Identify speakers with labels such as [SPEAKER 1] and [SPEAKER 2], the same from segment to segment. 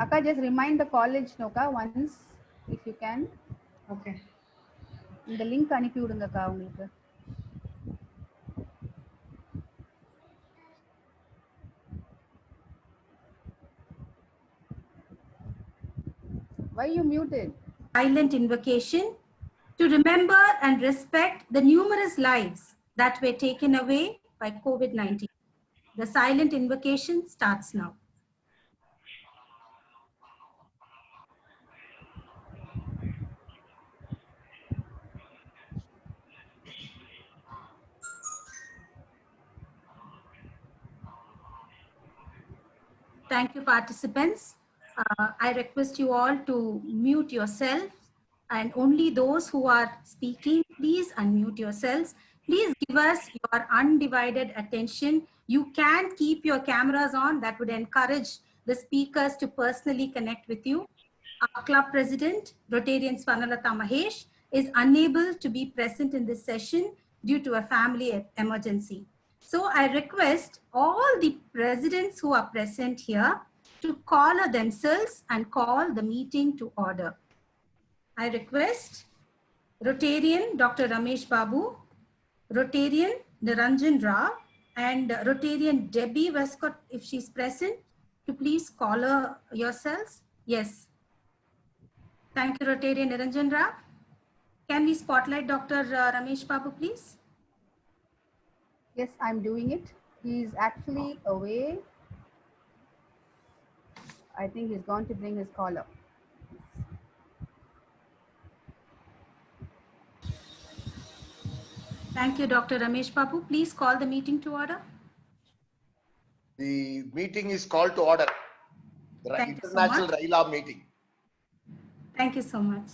[SPEAKER 1] Akka, just remind the college, Noka, once, if you can.
[SPEAKER 2] Okay.
[SPEAKER 1] இந்த link அனுப்பி விடுங்கக்கா உங்களுக்கு. Why you muted?
[SPEAKER 3] Silent invocation to remember and respect the numerous lives that were taken away by COVID-19. The silent invocation starts now. Thank you, participants. I request you all to mute yourselves, and only those who are speaking, please unmute yourselves. Please give us your undivided attention. You can keep your cameras on. That would encourage the speakers to personally connect with you. Our club president, Rotarian Swarnalata Mahesh, is unable to be present in this session due to a family emergency. So I request all the presidents who are present here to call themselves and call the meeting to order. I request Rotarian Dr. Ramesh Babu, Rotarian Niranjan Rao, and Rotarian Debbie Westcott, if she's present, to please call her yourselves. Yes. Thank you, Rotarian Niranjan Rao. Can we spotlight Dr. Ramesh Babu, please?
[SPEAKER 1] Yes, I'm doing it. He's actually away. I think he's gone to bring his caller.
[SPEAKER 3] Thank you, Dr. Ramesh Babu. Please call the meeting to order.
[SPEAKER 4] The meeting is called to order. The International RYLA meeting.
[SPEAKER 3] Thank you so much.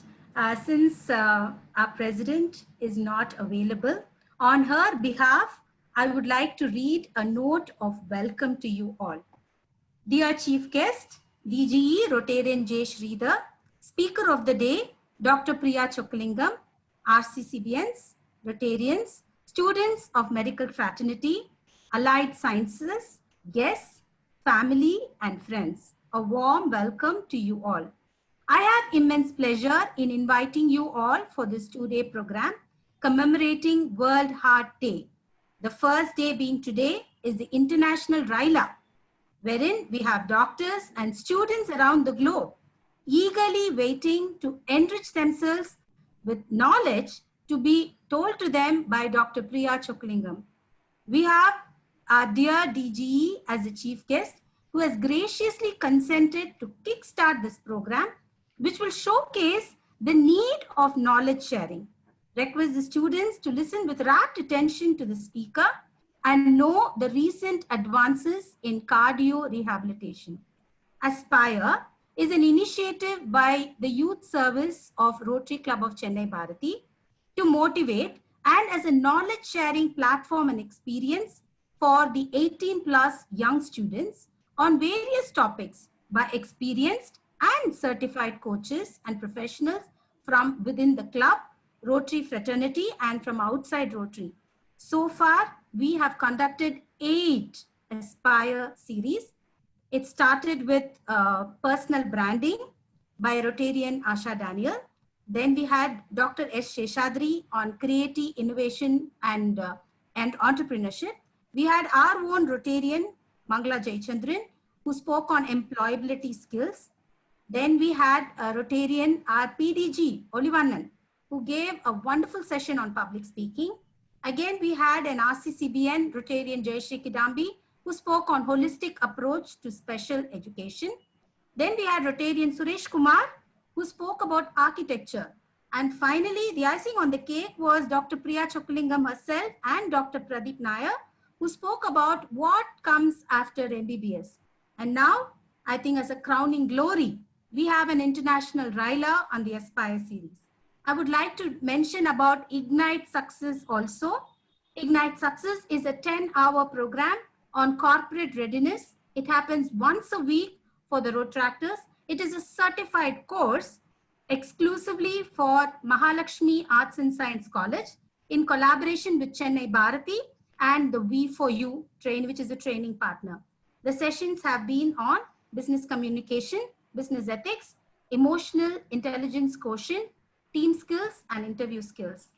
[SPEAKER 3] Since our president is not available, on her behalf, I would like to read a note of welcome to you all. Dear Chief Guest, DGE Rotarian J. Sridhar, Speaker of the Day, Dr. Priya Chokalingam, RCCBNs, Rotarians, students of medical fraternity, allied sciences, guests, family, and friends. A warm welcome to you all. I have immense pleasure in inviting you all for this two-day program commemorating World Heart Day. The first day being today is the International RYLA, wherein we have doctors and students around the globe eagerly waiting to enrich themselves with knowledge to be told to them by Dr. Priya Chokalingam. We have our dear DGE as the chief guest who has graciously consented to kickstart this program, which will showcase the need of knowledge sharing. Request the students to listen with rapt attention to the speaker and know the recent advances in cardio rehabilitation. Aspire is an initiative by the youth service of Rotary Club of Chennai, Bharathi, to motivate and as a knowledge sharing platform and experience for the 18+ young students on various topics by experienced and certified coaches and professionals from within the club, Rotary fraternity, and from outside Rotary. So far, we have conducted 8 Aspire series. It started with personal branding by Rotarian Asha Daniel. Then we had Dr. S. Sheshadri on creative innovation and entrepreneurship. We had our own Rotarian, Mangala Jayachandran, who spoke on employability skills. Then we had Rotarian, our PDG, Olivannan, who gave a wonderful session on public speaking. Again, we had an RCCBN, Rotarian Jayashri Kidambi, who spoke on holistic approach to special education. Then we had Rotarian Suresh Kumar, who spoke about architecture. And finally, the icing on the cake was Dr. Priya Chokalingam herself and Dr. Pradeep Nair, who spoke about what comes after MBBS. And now, I think as a crowning glory, we have an international RYLA on the Aspire series. I would like to mention about Ignite Success also. Ignite Success is a 10-hour program on corporate readiness. It happens once a week for the Rotractors. It is a certified course exclusively for Mahalakshmi Arts and Science College in collaboration with Chennai Bharathi and the V4U train, which is a training partner. The sessions have been on business communication, business ethics, emotional intelligence quotient, team skills, and interview skills.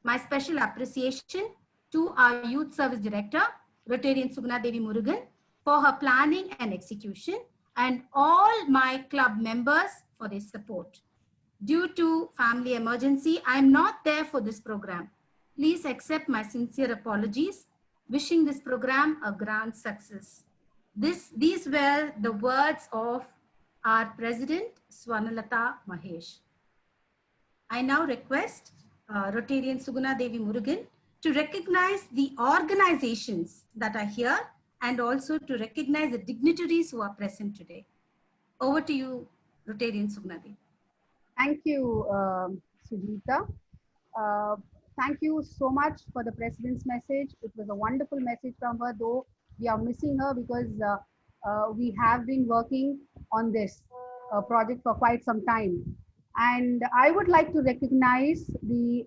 [SPEAKER 3] My special appreciation to our Youth Service Director, Rotarian Suguna Devi Murugan, for her planning and execution, and all my club members for their support. Due to family emergency, I am not there for this program. Please accept my sincere apologies. Wishing this program a grand success. These were the words of our President, Swarnalata Mahesh. I now request Rotarian Suguna Devi Murugan to recognize the organizations that are here and also to recognize the dignitaries who are present today. Over to you, Rotarian Suguna Devi.
[SPEAKER 1] Thank you, Sujita. Thank you so much for the President's message. It was a wonderful message from her, though we are missing her because we have been working on this project for quite some time. And I would like to recognize the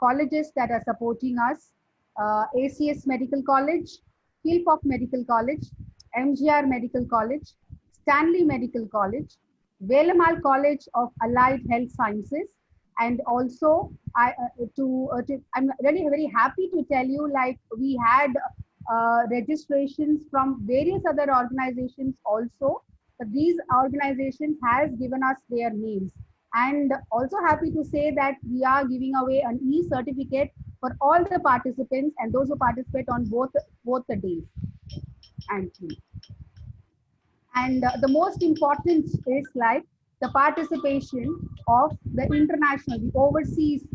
[SPEAKER 1] colleges that are supporting us. ACS Medical College, Kilpop Medical College, MGR Medical College, Stanley Medical College, Velamal College of Allied Health Sciences, and also I'm really very happy to tell you, like, we had registrations from various other organizations also, but these organizations has given us their names. And also happy to say that we are giving away an e-certificate for all the participants and those who participate on both the days. Thank you. And the most important is like the participation of the international, the overseas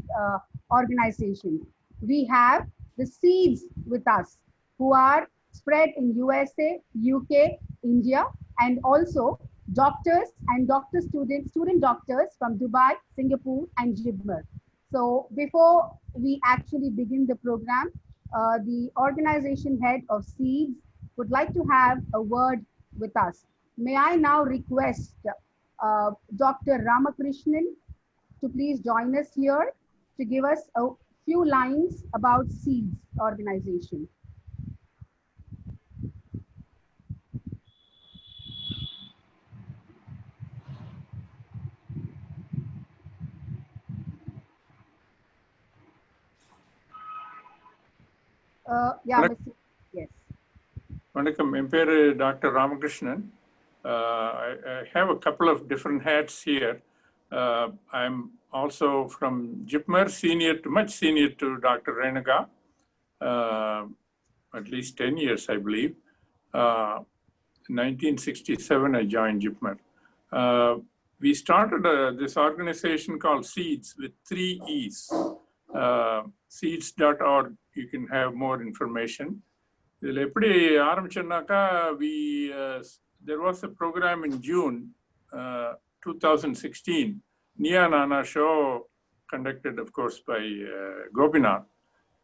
[SPEAKER 1] organization. We have the seeds with us who are spread in USA, UK, India, and also doctors and student doctors from Dubai, Singapore, and Jibmer. So before we actually begin the program, the organization head of SEEDS would like to have a word with us. May I now request Dr. Ramakrishnan to please join us here to give us a few lines about SEEDS organization. Yeah, Mr. Yes.
[SPEAKER 2] Vanakkam, என் பேரு Dr. Ramakrishnan. I have a couple of different hats here. I'm also from Jipmer, much senior to Dr. Renuga, at least 10 years, I believe. 1967, I joined Jipmer. We started this organization called SEEDS with 3 E's. Seeds.org, you can have more information. There was a program in June 2016, Nia Nana show conducted, of course, by Gopinath.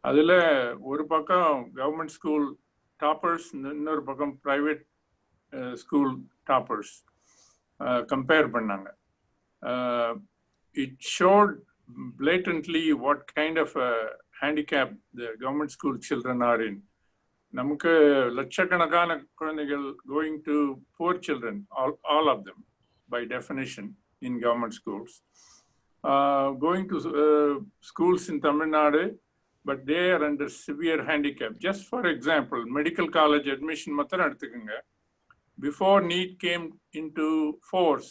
[SPEAKER 2] Adile oru pakkam government school toppers, இன்னொரு பக்கம் private school toppers compare பண்ணாங்க. It showed blatantly what kind of handicap the government school children are in. நமக்கு லட்சக்கணக்கான குழந்தைகள் going to poor children, all of them by definition in government schools, going to schools in Tamil Nadu, but they are under severe handicap. Just for example, medical college admission matram eduthukanga. Before NEET came into force,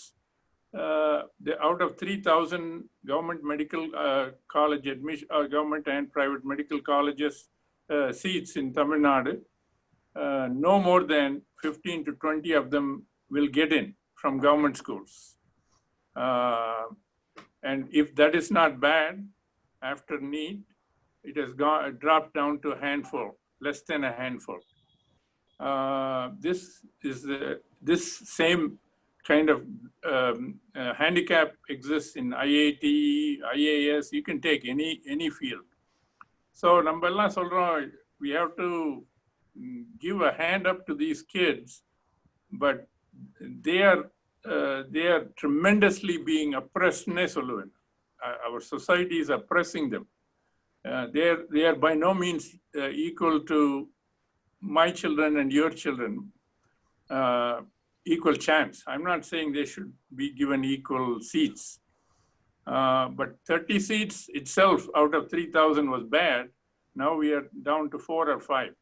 [SPEAKER 2] out of 3,000 government medical college admission, government and private medical colleges seats in Tamil Nadu, no more than 15 to 20 of them will get in from government schools. And if that is not bad, after NEET, it has dropped down to a handful, less than a handful. This same kind of handicap exists in IIT, IAS, you can take any field. So we have to give a hand up to these kids, but they are tremendously being oppressed. Our society is oppressing them. They are by no means equal to my children and your children. equal chance. I'm not saying they should be given equal seats. But 30 seats itself out of 3,000 was bad. Now we are down to 4 or 5.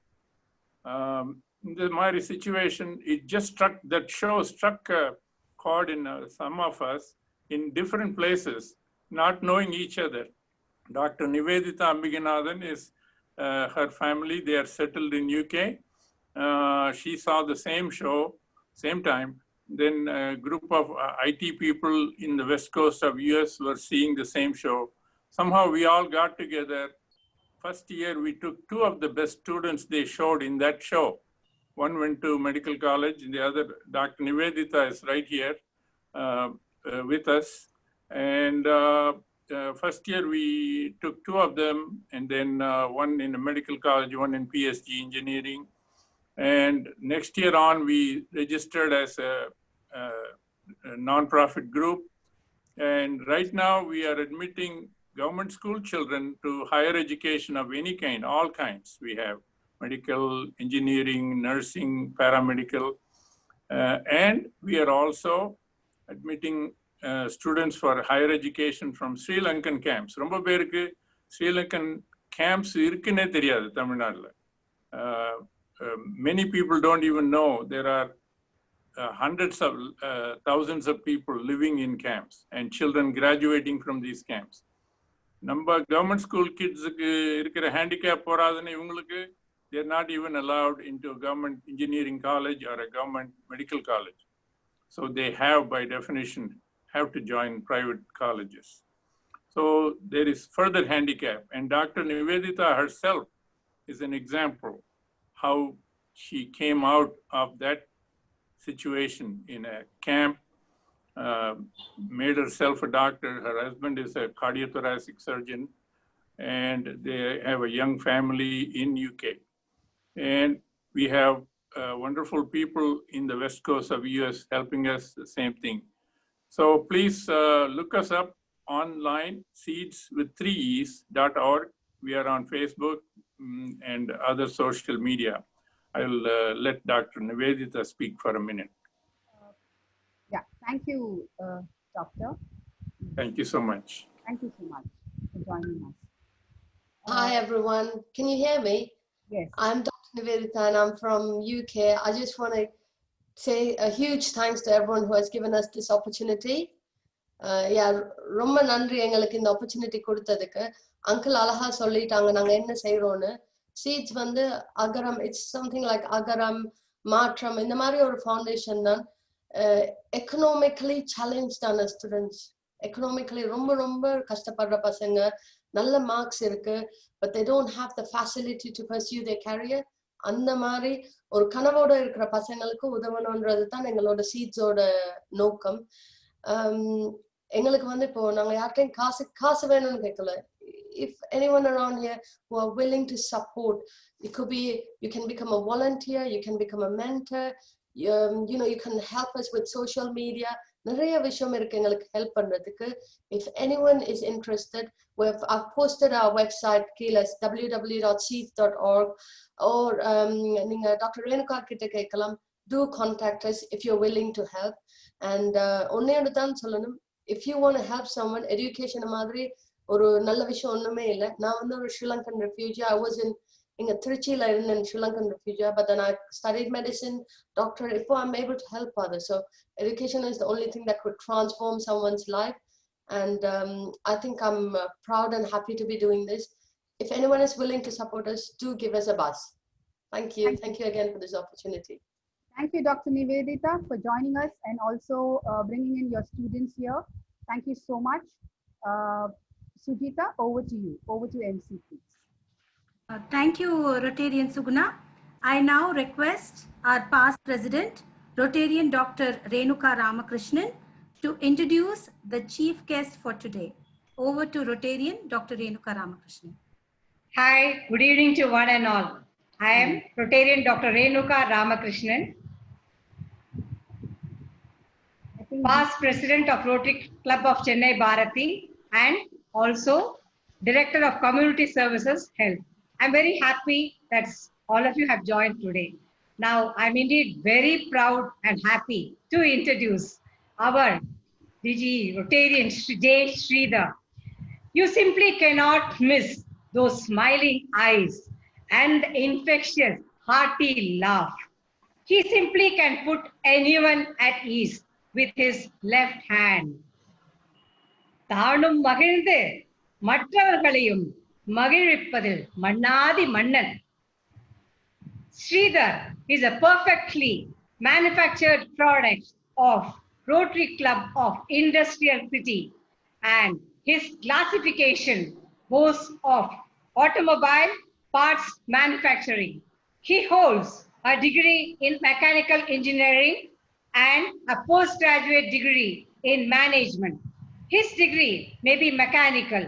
[SPEAKER 2] In the Mari situation, it just struck a chord in some of us in different places, not knowing each other. Dr. Nivedita Ambiganathan is her family. They are settled in UK. She saw the same show, same time. Then a group of IT people in the west coast of US were seeing the same show. Somehow we all got together. First year, we took 2 of the best students they showed in that show. One went to medical college, and the other, Dr. Nivedita, is right here with us. And first year, we took 2 of them, and then one in a medical college, one in PSG engineering. And next year on, we registered as a nonprofit group. And right now, we are admitting government school children to higher education of any kind, all kinds. We have medical, engineering, nursing, paramedical, and we are also admitting students for higher education from Sri Lankan camps. Romba perukku Sri Lankan camps irukune theriyadu Tamil Nadu. Many people don't even know there are hundreds of thousands of people living in camps and children graduating from these camps. Number government school kids handicap they're not even allowed into a government engineering college or a government medical college. So they have, by definition, have to join private colleges. So there is further handicap. And Dr. Nivedita herself is an example how she came out of that situation in a camp, made herself a doctor. Her husband is a cardiothoracic surgeon, and they have a young family in UK. And we have wonderful people in the west coast of US helping us, the same thing. So please look us up online, seedswith3es.org. We are on Facebook and other social media. I'll let Dr. Nivedita speak for a minute.
[SPEAKER 1] Yeah, thank you, Doctor.
[SPEAKER 2] Thank you so much.
[SPEAKER 1] Thank you so much for joining us.
[SPEAKER 5] Hi, everyone. Can you hear me?
[SPEAKER 1] Yes.
[SPEAKER 5] I'm Dr. Nivedita and I'm from UK. I just want to say a huge thanks to everyone who has given us this opportunity. Yeah, ரொம்ப நன்றி எங்களுக்கு இந்த opportunity கொடுத்ததுக்கு. Uncle அழகா சொல்லிட்டாங்க நாங்க என்ன செய்றோம்னு. Seeds வந்து அகரம், it's something like அகரம், மாற்றம், இந்த மாதிரி ஒரு foundation தான். Economically challenged ஆன students, economically ரொம்ப கஷ்டப்படுற பசங்க, நல்ல மார்க்ஸ் இருக்கு, but they don't have the facility to pursue their career. அந்த மாதிரி ஒரு கனவோட இருக்கிற பசங்களுக்கு உதவணும்ன்றது தான் எங்களோட சீட்ஸோட நோக்கம். எங்களுக்கு வந்து இப்போ நாங்க யார்கிட்டையும் காசு வேணும்னு கேட்கல. If anyone around here who are willing to support, it could be you can become a volunteer, you can become a mentor, you know, you can help us with social media. நிறைய விஷயம் இருக்கு எங்களுக்கு help பண்றதுக்கு. If anyone is interested, I've posted our website கீழே www.seeds.org or நீங்க doctor Renuka கிட்ட கேட்கலாம். Do contact us if you're willing to help. And ஒன்னே ஒன்று தான் சொல்லணும், if you want to help someone, education மாதிரி ஒரு நல்ல விஷயம் ஒண்ணுமே இல்லை. நான் வந்து ஒரு Sri Lankan refugee. I was in திருச்சியில இருந்தேன் Sri Lankan refugee, but then I studied medicine, doctorate. If I'm able to help others, so education is the only thing that could transform someone's life. And I think I'm proud and happy to be doing this. If anyone is willing to support us, do give us a buzz. Thank you. Thank you again for this opportunity.
[SPEAKER 1] Thank you, Dr. Nivedita, for joining us and also bringing in your students here. Thank you so much. Sujita, over to you. Over to MC, please.
[SPEAKER 3] Thank you, Rotarian Suguna. I now request our past president, Rotarian Dr. Renuka Ramakrishnan, to introduce the chief guest for today. Over to Rotarian Dr. Renuka Ramakrishnan.
[SPEAKER 6] Hi, good evening to one and all. I am Rotarian Dr. Renuka Ramakrishnan, past president of Rotary Club of Chennai, Bharathi, and also director of community services health. I'm very happy that all of you have joined today. Now, I'm indeed very proud and happy to introduce our DG Rotarian J. Sridhar. You simply cannot miss those smiling eyes and the infectious, hearty laugh. He simply can put anyone at ease with his left hand. தானும் மகிழ்ந்து மற்றவர்களையும் மகிழ்விப்பதில் மன்னாதி மன்னன். Sridhar is a perfectly manufactured product of Rotary Club of Industrial City, and his classification boasts of automobile parts manufacturing. He holds a degree in mechanical engineering and a postgraduate degree in management. His degree may be mechanical,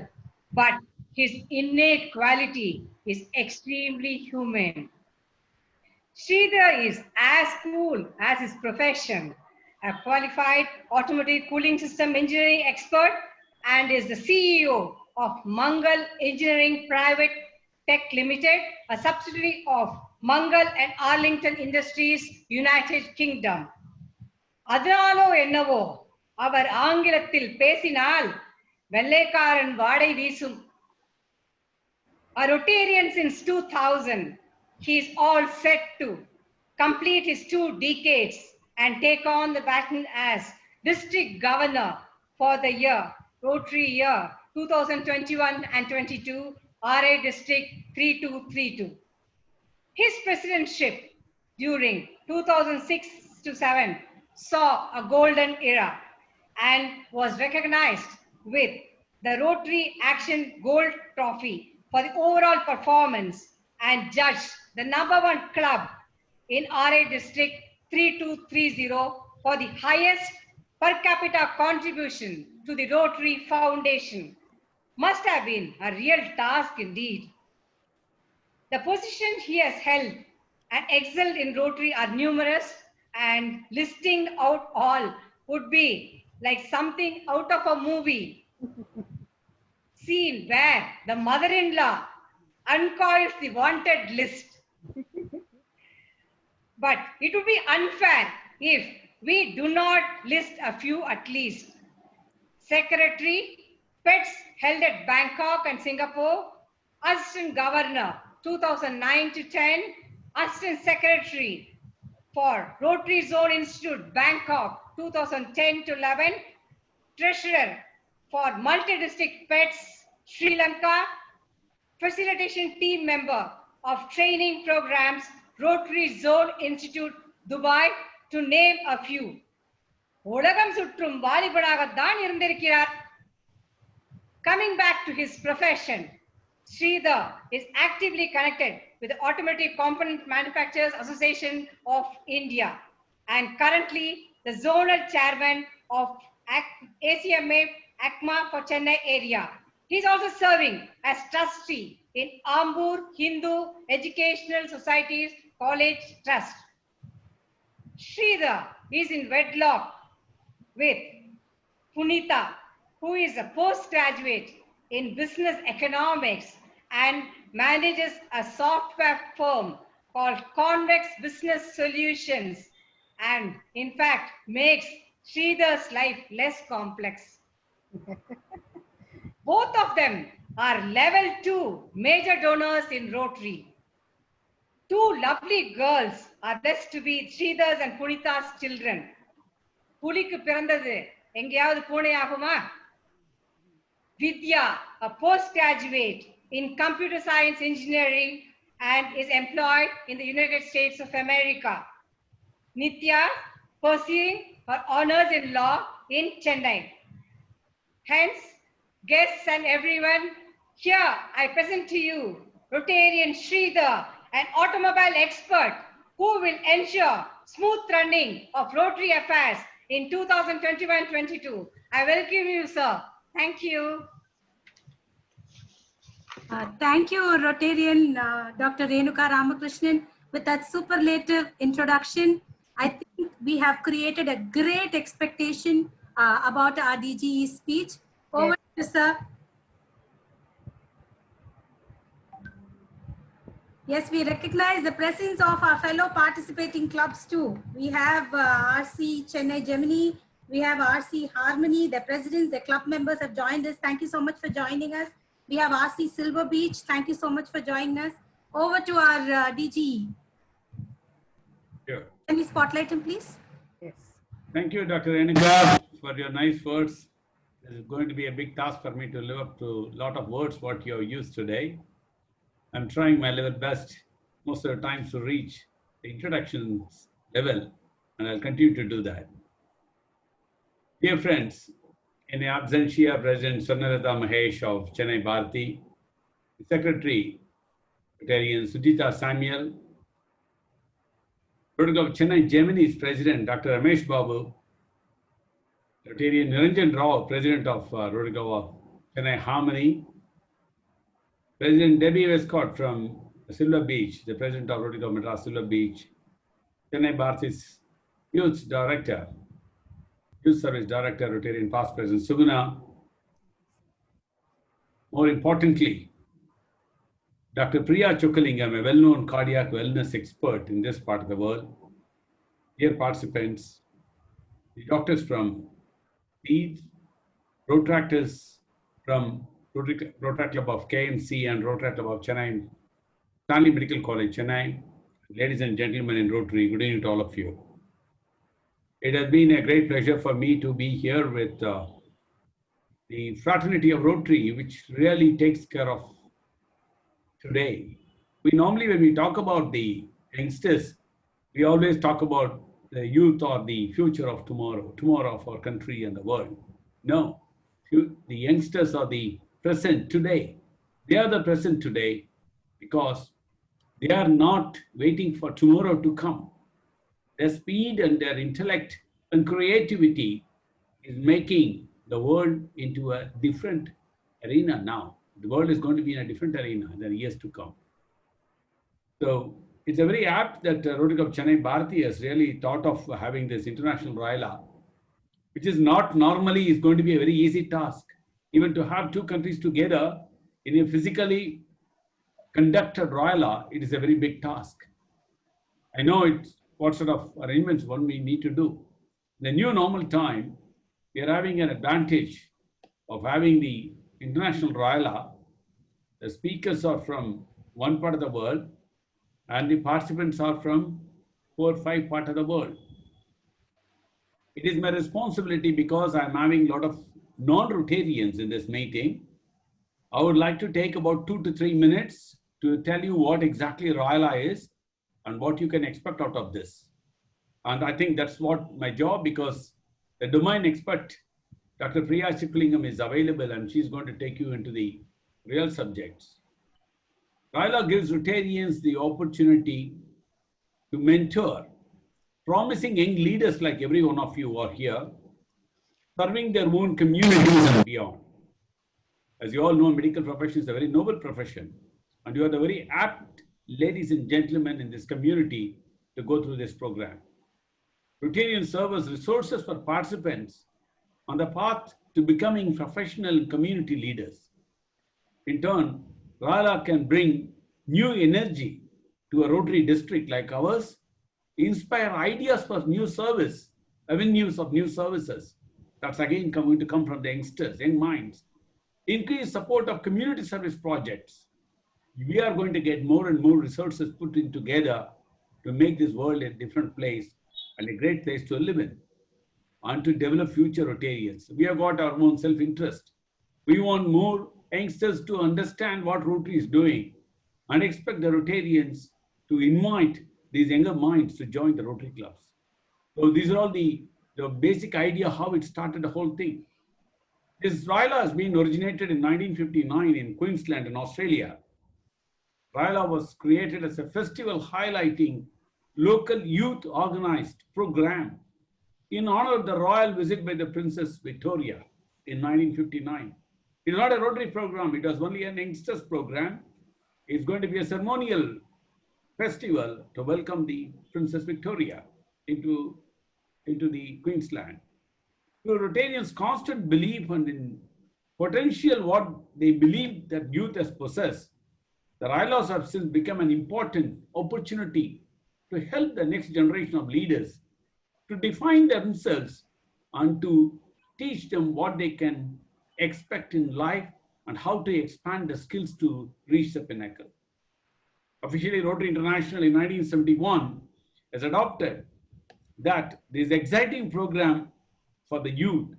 [SPEAKER 6] but his innate quality is extremely human. Sridhar is as cool as his profession, a qualified automotive cooling system engineering expert, and is the CEO of Mangal Engineering Private Tech Limited, a subsidiary of Mangal and Arlington Industries, United Kingdom. அதனாலோ என்னவோ அவர் ஆங்கிலத்தில் பேசினால் வெள்ளைக்காரன் வாடை வீசும். A Rotarian since 2000, he is all set to complete his 2 decades and take on the baton as District Governor for the Rotary year 2021 and 22, RA District 3232. His presidentship during 2006 to 7 saw a golden era and was recognized with the Rotary Action Gold Trophy for the overall performance and judged the #1 club in RA District 3230 for the highest per capita contribution to the Rotary Foundation. Must have been a real task indeed. The positions he has held and excelled in Rotary are numerous, and listing out all would be like something out of a movie scene where the mother-in-law uncoils the wanted list. But it would be unfair if we do not list a few at least. Secretary, Pets held at Bangkok and Singapore, Assistant Governor 2009 to 10, Assistant Secretary for Rotary Zone Institute, Bangkok 2010 to 11, Treasurer for Multi-District Pets, Sri Lanka, Facilitation Team Member of Training Programs, Rotary Zone Institute, Dubai, to name a few. உலகம் சுற்றும் வாலிபனாகத்தான் இருந்திருக்கிறார். Coming back to his profession, Sridhar is actively connected with the Automotive Component Manufacturers Association of India and currently the zonal chairman of ACMA ACMA for Chennai area. He is also serving as trustee in Ambur Hindu Educational Society's College Trust. Sridhar is in wedlock with Punita, who is a postgraduate in business economics and manages a software firm called Convex Business Solutions, and in fact makes Sridhar's life less complex. Both of them are level 2 major donors in Rotary. 2 lovely girls are blessed to be Sridhar's and Punita's children. புலிக்கு பிறந்தது எங்கேயாவது பூனை ஆகுமா? Vidya, a postgraduate in computer science engineering and is employed in the United States of America. Nitya, pursuing her honors in law in Chennai. Hence, guests and everyone, here I present to you Rotarian Sridhar, an automobile expert who will ensure smooth running of Rotary affairs in 2021-22. I welcome you, sir. Thank you.
[SPEAKER 3] Thank you, Rotarian Dr. Renuka Ramakrishnan, with that superlative introduction. I think we have created a great expectation about our DGE speech. Over to you, sir. Yes, we recognize the presence of our fellow participating clubs too. We have RC Chennai Gemini, we have RC Harmony, the presidents, the club members have joined us. Thank you so much for joining us. We have RC Silver Beach. Thank you so much for joining us. Over to our DG.
[SPEAKER 7] Sure.
[SPEAKER 3] Can we spotlight him, please?
[SPEAKER 1] Yes.
[SPEAKER 7] Thank you, Dr. Renika, for your nice words. This is going to be a big task for me to live up to a lot of words what you have used today. I'm trying my level best most of the times to reach the introduction level, and I'll continue to do that. Dear friends, in the absentia, President Swarnalatha Mahesh of Chennai Bharathi, Secretary Rotarian Sujita Samuel, Rotary of Chennai Gemini's President Dr. Ramesh Babu, Rotarian Niranjan Rao, President of Rotary of Chennai Harmony, President Debbie Westcott from Silver Beach, the President of Rotary of Madras Silver Beach, Chennai Bharati's Youth Director, Youth Service Director, Rotarian Past President Suguna. More importantly, Dr. Priya Chokalingam, a well-known cardiac wellness expert in this part of the world. Dear participants, the doctors from Leeds, Rotractors from Rotary Club of KMC and Rotary Club of Chennai, Stanley Medical College, Chennai. Ladies and gentlemen in Rotary, good evening to all of you. It has been a great pleasure for me to be here with the fraternity of Rotary, which really takes care of today. We normally, when we talk about the youngsters, we always talk about the youth or the future of tomorrow, tomorrow of our country and the world. No, the youngsters are the present today. They are the present today because they are not waiting for tomorrow to come. Their speed and their intellect and creativity is making the world into a different arena now. The world is going to be in a different arena than years to come. So it's a very apt that Rotary Club Chennai Bharathi has really thought of having this international RYLA, which is not normally is going to be a very easy task. Even to have two countries together in a physically conducted RYLA, it is a very big task. I know it's what sort of arrangements one we need to do. In the new normal time, we are having an advantage of having the international RYLA. The speakers are from one part of the world and the participants are from 4 or 5 parts of the world. It is my responsibility because I'm having a lot of non-Rotarians in this meeting. I would like to take about 2 to 3 minutes to tell you what exactly RYLA is and what you can expect out of this. And I think that's what my job, because the domain expert, Dr. Priya Chokalingam, is available and she's going to take you into the real subjects. RYLA gives Rotarians the opportunity to mentor promising young leaders like every one of you are here, serving their own communities and beyond. As you all know, medical profession is a very noble profession, and you are the very apt ladies and gentlemen in this community to go through this program. Rotarians serve as resources for participants on the path to becoming professional community leaders. In turn, RYLA can bring new energy to a Rotary district like ours, inspire ideas for new service, avenues of new services. That's again going to come from the youngsters, young minds. Increase support of community service projects. We are going to get more and more resources put in together to make this world a different place and a great place to live in, and to develop future Rotarians. We have got our own self-interest. We want more youngsters to understand what Rotary is doing and expect the Rotarians to invite these younger minds to join the Rotary clubs. So these are all the basic idea how it started the whole thing. This RYLA has been originated in 1959 in Queensland in Australia. RYLA was created as a festival highlighting local youth organized program in honor of the royal visit by the Princess Victoria in 1959. It is not a Rotary program, it was only an youngsters program. It's going to be a ceremonial festival to welcome the Princess Victoria into the Queensland. So Rotarians' constant belief and in potential what they believe that youth has possessed, The RYLAs have since become an important opportunity to help the next generation of leaders to define themselves and to teach them what they can expect in life and how to expand the skills to reach the pinnacle. Officially, Rotary International in 1971 has adopted that this exciting program for the youth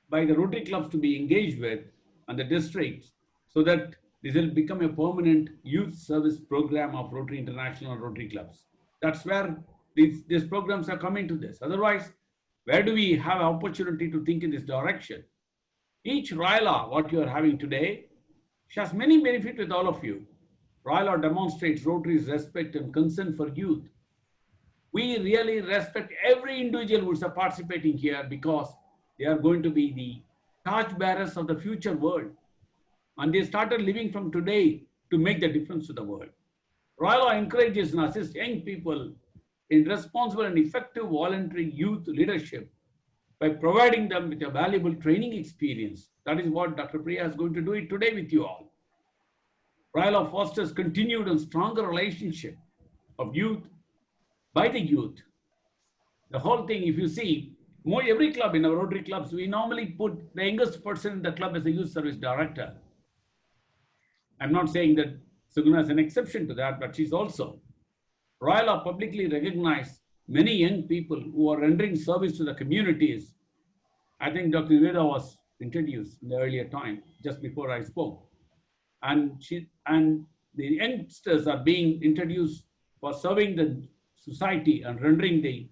[SPEAKER 7] by the Rotary clubs to be engaged with and the districts, so that this will become a permanent youth service program of Rotary International and Rotary clubs. That's where these programs are coming to this. Otherwise, where do we have an opportunity to think in this direction? Each RYLA, what you are having today, has many benefits with all of you. RYLA demonstrates Rotary's respect and concern for youth. We really respect every individual who is participating here because they are going to be the torchbearers of the future world. And they started living from today to make the difference to the world. RYLA encourages and assists young people in responsible and effective voluntary youth leadership by providing them with a valuable training experience. That is what Dr. Priya is going to do it today with you all. RYLA fosters continued and stronger relationship of youth by the youth. The whole thing, if you see, every club in our Rotary clubs, we normally put the youngest person in the club as a youth service director. I'm not saying that Suguna is an exception to that, but she's also. RYLA publicly recognized many young people who are rendering service to the communities. I think Dr. Niveda was introduced in the earlier time, just before I spoke. And the youngsters are being introduced for serving the society and rendering the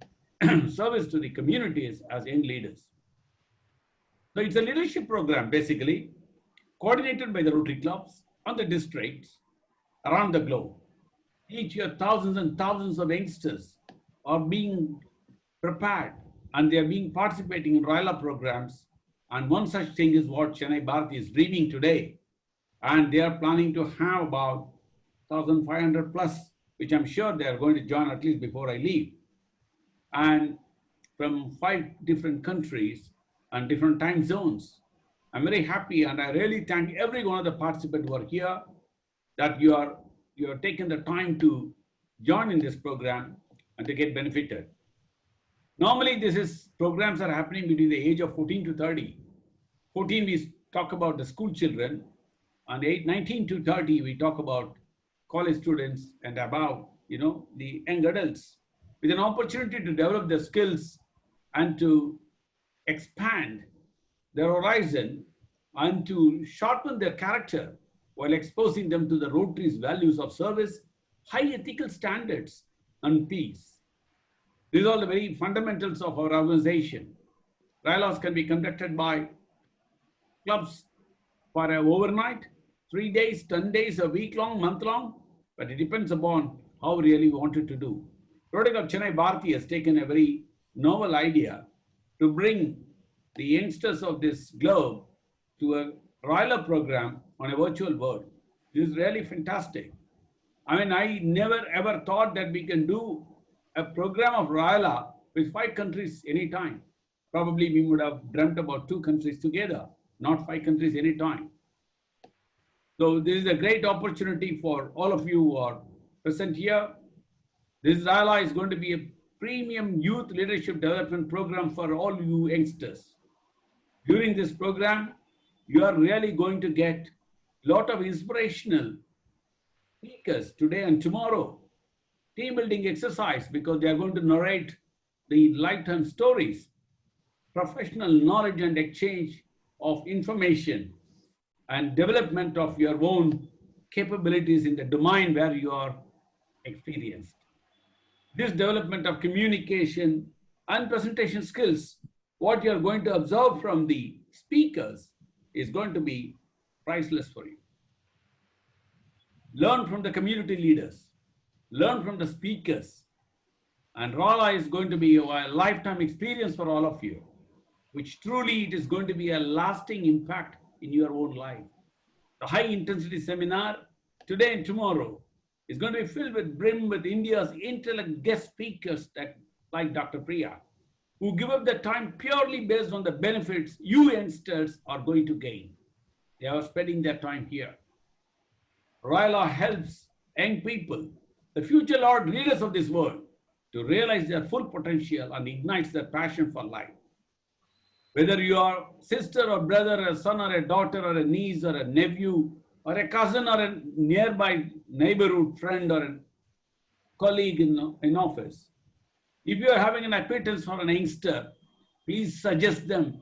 [SPEAKER 7] service to the communities as young leaders. So it's a leadership program, basically, coordinated by the Rotary clubs and the districts around the globe. Each year, thousands and thousands of youngsters are being prepared and they are being participating in RYLA programs. And one such thing is what Chennai Bharathi is dreaming today. And they are planning to have about 1,500 plus, which I'm sure they are going to join at least before I leave. And from 5 different countries and different time zones. I'm very happy and I really thank every one of the participants who are here that you are taking the time to join in this program and to get benefited. Normally, programs are happening between the age of 14 to 30. 14, we talk about the school children, and 19 to 30, we talk about college students and above, the young adults, with an opportunity to develop their skills and to expand their horizon and to sharpen their character while exposing them to the Rotary's values of service, high ethical standards, and peace. These are the very fundamentals of our organization. RYLAs can be conducted by clubs for an overnight, 3 days, 10 days, a week long, month long, but it depends upon how we really wanted to do. Rotary Club Chennai Bharathi has taken a very novel idea to bring the youngsters of this globe to a RYLA program on a virtual world. This is really fantastic. I mean, I never ever thought that we can do a program of RYLA with 5 countries anytime. Probably we would have dreamt about 2 countries together, not 5 countries anytime. So this is a great opportunity for all of you who are present here. This RYLA is going to be a premium youth leadership development program for all you youngsters. During this program, you are really going to get a lot of inspirational speakers today and tomorrow. Team building exercise because they are going to narrate the lifetime stories, professional knowledge and exchange of information, and development of your own capabilities in the domain where you are experienced. This development of communication and presentation skills, what you are going to observe from the speakers is going to be priceless for you. Learn from the community leaders, learn from the speakers, and RYLA is going to be a lifetime experience for all of you, which truly it is going to be a lasting impact in your own life. The high intensity seminar today and tomorrow is going to be filled with brim with India's intellect guest speakers like Dr. Priya, who give up their time purely based on the benefits you youngsters are going to gain. They are spending their time here. RYLA helps young people, the future Lord leaders of this world, to realize their full potential and ignites their passion for life. Whether you are sister or brother, a son or a daughter or a niece or a nephew or a cousin or a nearby neighborhood friend or a colleague in office, if you are having an acquaintance for an youngster, please suggest them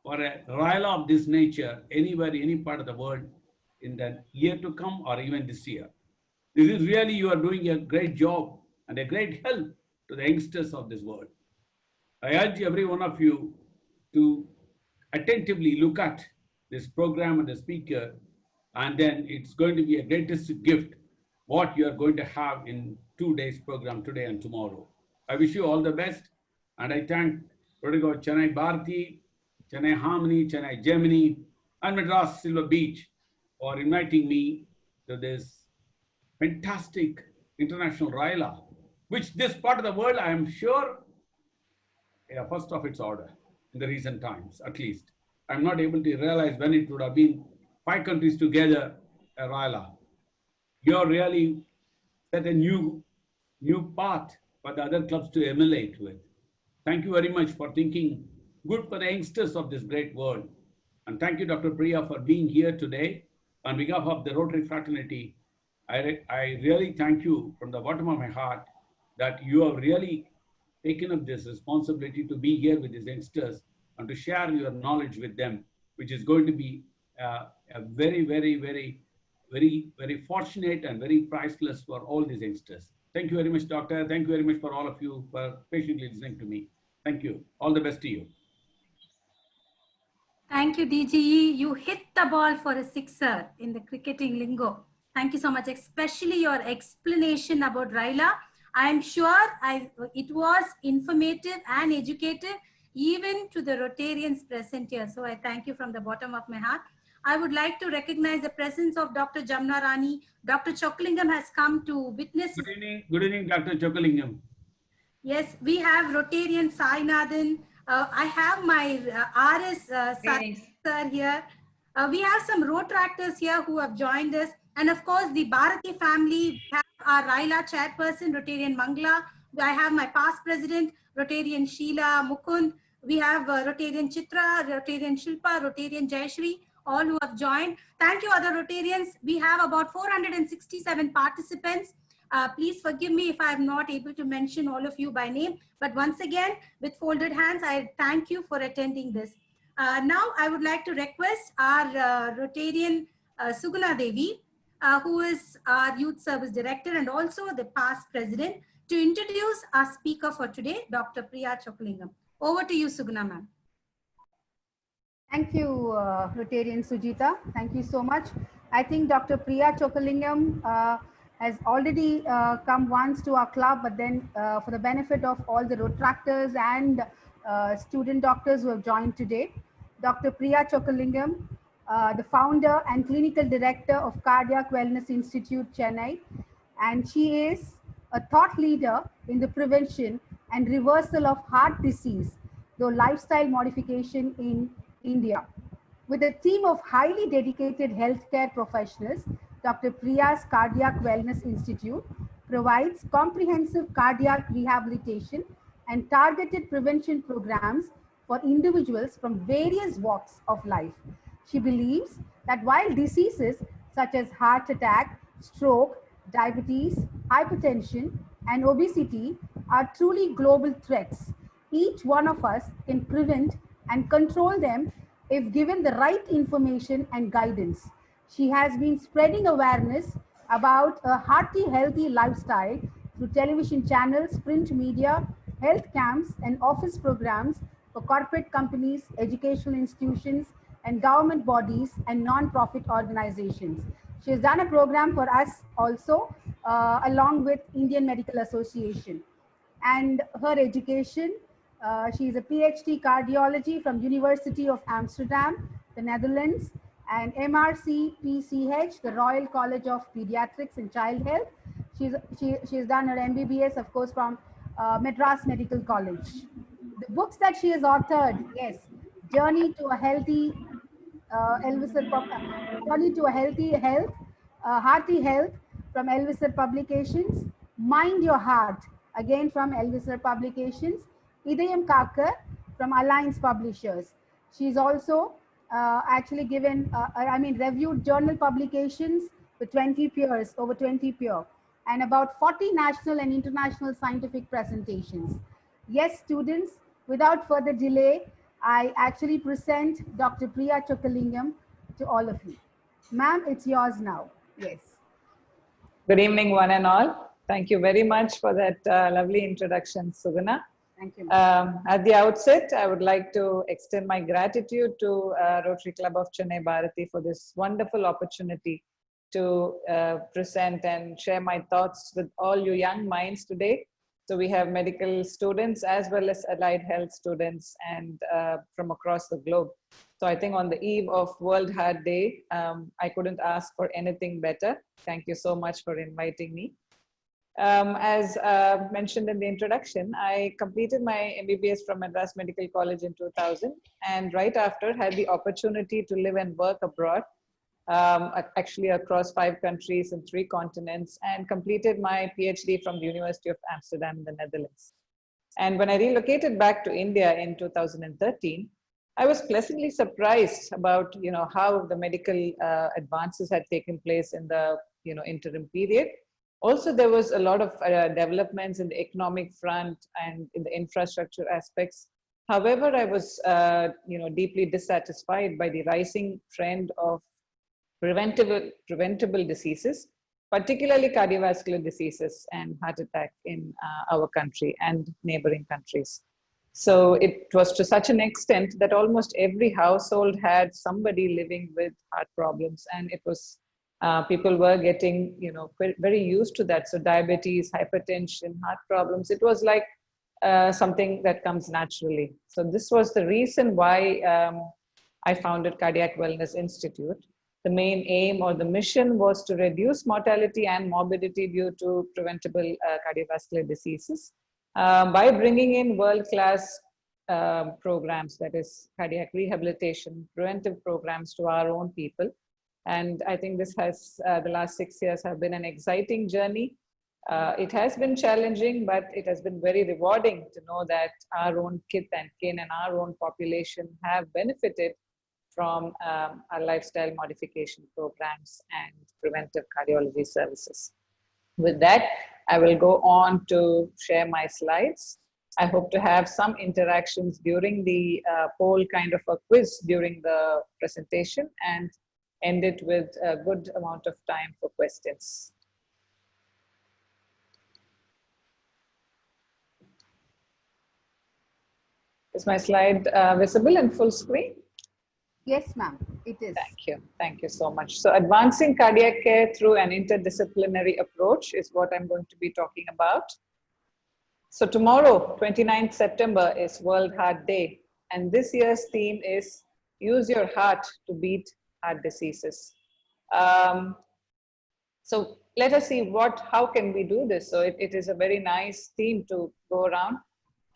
[SPEAKER 7] for a RYLA of this nature anywhere, any part of the world in the year to come or even this year. This is really, you are doing a great job and a great help to the youngsters of this world. I urge every one of you to attentively look at this program and the speaker, and then it's going to be a greatest gift what you are going to have in 2 days program today and tomorrow. I wish you all the best, and I thank Rotary Chennai Bharathi, Chennai Harmony, Chennai Gemini, and Madras Silver Beach for inviting me to this fantastic international RYLA, which this part of the world, I am sure, first of its order in the recent times, at least. I'm not able to realize when it would have been 5 countries together, a RYLA. You're really set a new path for the other clubs to emulate with. Thank you very much for thinking good for the youngsters of this great world. And thank you, Dr. Priya, for being here today. On behalf of the Rotary fraternity, I really thank you from the bottom of my heart that you have really taken up this responsibility to be here with these youngsters and to share your knowledge with them, which is going to be a very, very, very, very, very fortunate and very priceless for all these youngsters. Thank you very much, Doctor. Thank you very much for all of you for patiently listening to me. Thank you. All the best to you.
[SPEAKER 3] Thank you, DGE. You hit the ball for a sixer in the cricketing lingo. Thank you so much, especially your explanation about RYLA. I am sure it was informative and educative even to the Rotarians present here. So I thank you from the bottom of my heart. I would like to recognize the presence of Dr. Jamna Rani. Dr. Chokalingam has come to witness.
[SPEAKER 7] Good evening, Dr. Chokalingam.
[SPEAKER 3] Yes, we have Rotarian Sainathan. I have my RS sir here. We have some Rotractors here who have joined us. And of course, the Bharathi family, we have our RYLA chairperson, Rotarian Mangla. I have my past president, Rotarian Sheila Mukund. We have Rotarian Chitra, Rotarian Shilpa, Rotarian Jayashri, all who have joined. Thank you, other Rotarians. We have about 467 participants. Please forgive me if I am not able to mention all of you by name. But once again, with folded hands, I thank you for attending this. Now, I would like to request our Rotarian Suguna Devi, who is our Youth Service Director and also the past president, to introduce our speaker for today, Dr. Priya Chokalingam. Over to you, Suguna ma'am.
[SPEAKER 1] Thank you, Rotarian Sujita. Thank you so much. I think Dr. Priya Chokalingam has already come once to our club, but then for the benefit of all the Rotractors and student doctors who have joined today, Dr. Priya Chokalingam, the founder and clinical director of Cardiac Wellness Institute, Chennai, and she is a thought leader in the prevention and reversal of heart disease, though lifestyle modification in India. With a team of highly dedicated healthcare professionals, Dr. Priya's Cardiac Wellness Institute provides comprehensive cardiac rehabilitation and targeted prevention programs for individuals from various walks of life. She believes that while diseases such as heart attack, stroke, diabetes, hypertension, and obesity are truly global threats, each one of us can prevent and control them if given the right information and guidance. She has been spreading awareness about a hearty, healthy lifestyle through television channels, print media, health camps, and office programs for corporate companies, educational institutions, and government bodies and non-profit organizations. She has done a program for us also, along with Indian Medical Association. And her education, she is a PhD cardiology from University of Amsterdam, the Netherlands, and MRC PCH, the Royal College of Pediatrics and Child Health. She's done her MBBS, of course, from Madras Medical College. The books that she has authored, yes, Journey to a Healthy Journey to a Healthy Health, Hearty Health from Elvisser Publications, Mind Your Heart, again from Elvisser Publications, Idayam Kakar from Alliance Publishers. She's also actually given, reviewed journal publications with 20 peers, over 20 peer, and about 40 national and international scientific presentations. Yes, students, without further delay, I actually present Dr. Priya Chokalingam to all of you. Ma'am, it's yours now. Yes.
[SPEAKER 8] Good evening, one and all. Thank you very much for that lovely introduction, Suguna.
[SPEAKER 1] Thank you.
[SPEAKER 8] At the outset, I would like to extend my gratitude to Rotary Club of Chennai, Bharathi, for this wonderful opportunity to present and share my thoughts with all you young minds today. So we have medical students as well as allied health students and from across the globe. So I think on the eve of World Heart Day, I couldn't ask for anything better. Thank you so much for inviting me. As mentioned in the introduction, I completed my MBBS from Madras Medical College in 2000, and right after had the opportunity to live and work abroad, actually across 5 countries and 3 continents, and completed my PhD from the University of Amsterdam in the Netherlands. And when I relocated back to India in 2013, I was pleasantly surprised about how the medical advances had taken place in the interim period. Also, there was a lot of developments in the economic front and in the infrastructure aspects. However, I was deeply dissatisfied by the rising trend of preventable diseases, particularly cardiovascular diseases and heart attack in our country and neighboring countries. So it was to such an extent that almost every household had somebody living with heart problems, and it was people were getting very used to that. So diabetes, hypertension, heart problems, it was like something that comes naturally. So this was the reason why I founded Cardiac Wellness Institute. The main aim or the mission was to reduce mortality and morbidity due to preventable cardiovascular diseases by bringing in world-class programs, that is cardiac rehabilitation, preventive programs to our own people. And I think this has, the last 6 years have been an exciting journey. It has been challenging, but it has been very rewarding to know that our own kith and kin and our own population have benefited from our lifestyle modification programs and preventive cardiology services. With that, I will go on to share my slides. I hope to have some interactions during the poll kind of a quiz during the presentation and end it with a good amount of time for questions. Is my slide visible in full screen?
[SPEAKER 1] Yes, ma'am, it is.
[SPEAKER 8] Thank you. Thank you so much. So advancing cardiac care through an interdisciplinary approach is what I'm going to be talking about. So tomorrow, 29th September, is World Heart Day. And this year's theme is use your heart to beat heart diseases. So let us see how can we do this? So it is a very nice theme to go around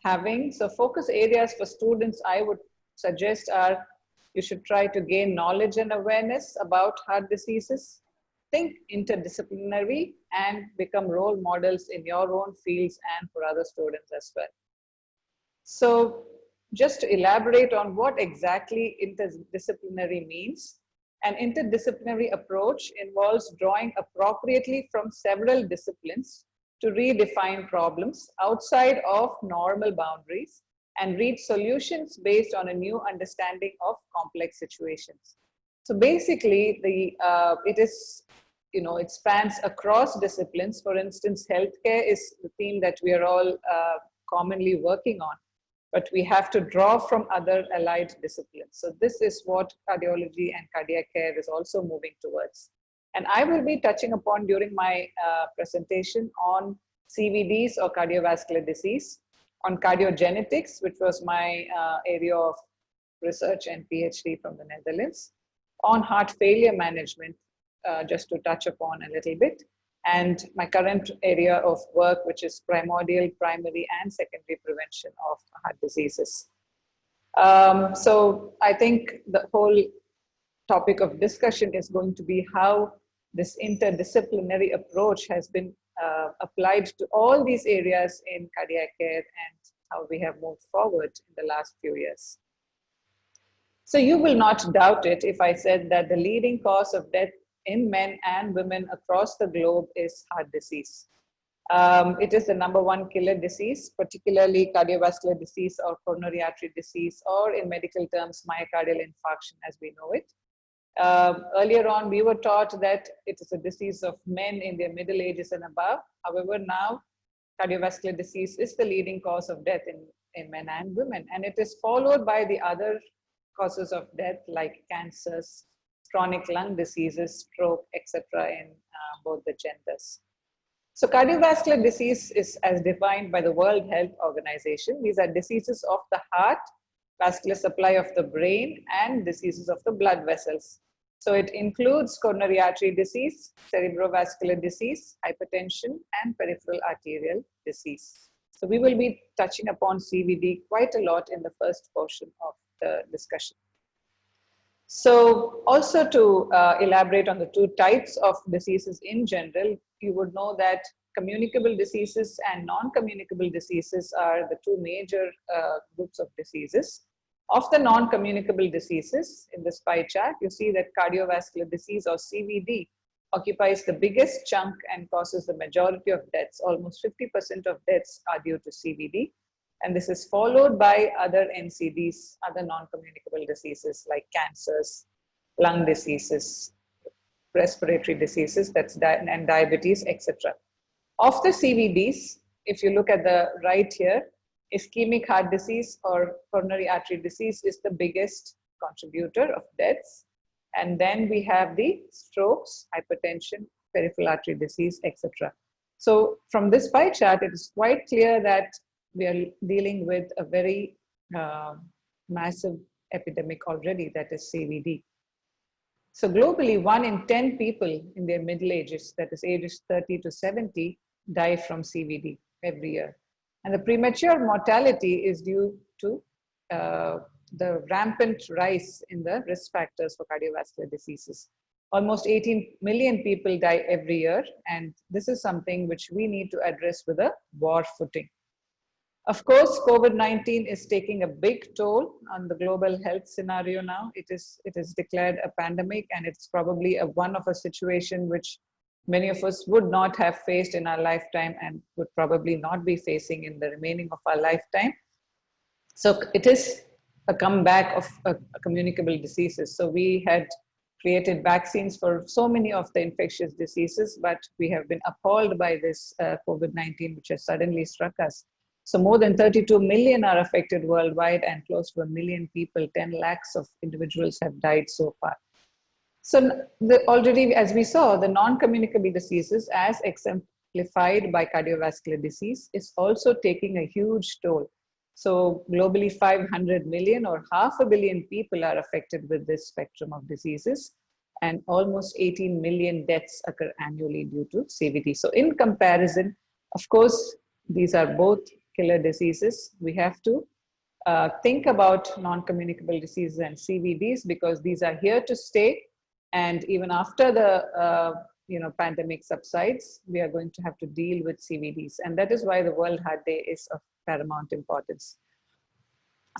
[SPEAKER 8] having. So focus areas for students I would suggest are, you should try to gain knowledge and awareness about heart diseases, think interdisciplinary, and become role models in your own fields and for other students as well. So just to elaborate on what exactly interdisciplinary means, an interdisciplinary approach involves drawing appropriately from several disciplines to redefine problems outside of normal boundaries and reach solutions based on a new understanding of complex situations. So basically, it spans across disciplines. For instance, healthcare is the theme that we are all commonly working on, but we have to draw from other allied disciplines. So this is what cardiology and cardiac care is also moving towards. And I will be touching upon during my presentation on CVDs or cardiovascular disease, on cardiogenetics, which was my area of research and PhD from the Netherlands, on heart failure management, just to touch upon a little bit, and my current area of work, which is primordial, primary, and secondary prevention of heart diseases. So I think the whole topic of discussion is going to be how this interdisciplinary approach has been applied to all these areas in cardiac care and how we have moved forward in the last few years. So you will not doubt it if I said that the leading cause of death in men and women across the globe is heart disease. It is the #1 killer disease, particularly cardiovascular disease or coronary artery disease, or in medical terms, myocardial infarction as we know it. Earlier on, we were taught that it is a disease of men in their middle ages and above. However, now cardiovascular disease is the leading cause of death in men and women, and it is followed by the other causes of death like cancers, chronic lung diseases, stroke, etc. in both the genders. So cardiovascular disease is as defined by the World Health Organization. These are diseases of the heart, vascular supply of the brain, and diseases of the blood vessels. So it includes coronary artery disease, cerebrovascular disease, hypertension, and peripheral arterial disease. So we will be touching upon CVD quite a lot in the first portion of the discussion. So also to elaborate on the two types of diseases in general, you would know that communicable diseases and non-communicable diseases are the two major groups of diseases. Of the non-communicable diseases in this pie chart, you see that cardiovascular disease or CVD occupies the biggest chunk and causes the majority of deaths. Almost 50% of deaths are due to CVD. And this is followed by other NCDs, other non-communicable diseases like cancers, lung diseases, respiratory diseases, and diabetes, etc. Of the CVDs, if you look at the right here, ischemic heart disease or coronary artery disease is the biggest contributor of deaths. And then we have the strokes, hypertension, peripheral artery disease, etc. So from this pie chart, it is quite clear that we are dealing with a very massive epidemic already, that is CVD. So globally, 1 in 10 people in their middle ages, that is ages 30 to 70, die from CVD every year. And the premature mortality is due to the rampant rise in the risk factors for cardiovascular diseases. Almost 18 million people die every year, and this is something which we need to address with a war footing. Of course, COVID-19 is taking a big toll on the global health scenario now. It is declared a pandemic, and it's probably one of a situation which many of us would not have faced in our lifetime and would probably not be facing in the remaining of our lifetime. So it is a comeback of communicable diseases. So we had created vaccines for so many of the infectious diseases, but we have been appalled by this COVID-19, which has suddenly struck us. So more than 32 million are affected worldwide, and close to 1 million people, 10 lakhs of individuals have died so far. So already, as we saw, the non-communicable diseases as exemplified by cardiovascular disease is also taking a huge toll. So globally, 500 million or 500 million people are affected with this spectrum of diseases, and almost 18 million deaths occur annually due to CVD. So in comparison, of course, these are both killer diseases. We have to think about non-communicable diseases and CVDs because these are here to stay. And even after the pandemic subsides, we are going to have to deal with CVDs. And that is why the World Heart Day is of paramount importance.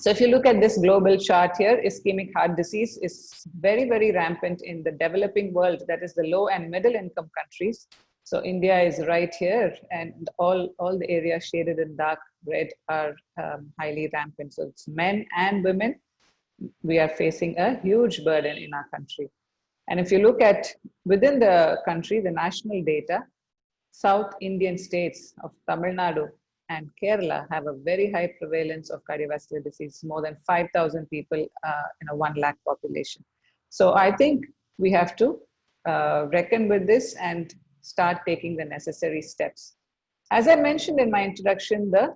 [SPEAKER 8] So if you look at this global chart here, ischemic heart disease is very, very rampant in the developing world, that is the low and middle income countries. So India is right here, and all the areas shaded in dark red are highly rampant. So it's men and women. We are facing a huge burden in our country. And if you look at within the country, the national data, South Indian states of Tamil Nadu and Kerala have a very high prevalence of cardiovascular disease, more than 5,000 people in a 1 lakh population. So I think we have to reckon with this and start taking the necessary steps. As I mentioned in my introduction, the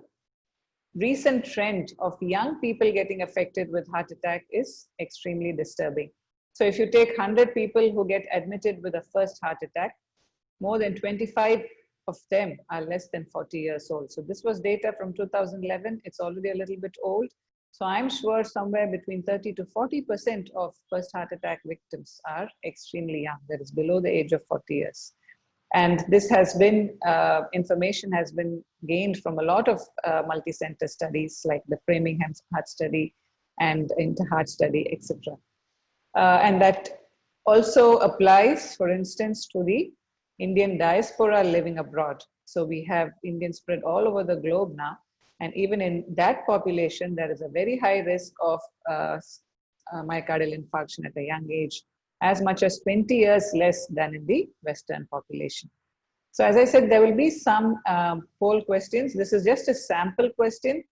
[SPEAKER 8] recent trend of young people getting affected with heart attack is extremely disturbing. So if you take 100 people who get admitted with a first heart attack, more than 25 of them are less than 40 years old. So this was data from 2011. It's already a little bit old, So I'm sure somewhere between 30 to 40% of first heart attack victims are extremely young, that is below the age of 40 years. And this has been, information has been gained from a lot of multi-center studies like the Framingham Heart Study and Inter-Heart Study, etc. And that also applies, for instance, to the Indian diaspora living abroad. So we have Indians spread all over the globe now. And even in that population, there is a very high risk of myocardial infarction at a young age, as much as 20 years less than in the Western population. So as I said, there will be some poll questions. This is just a sample question.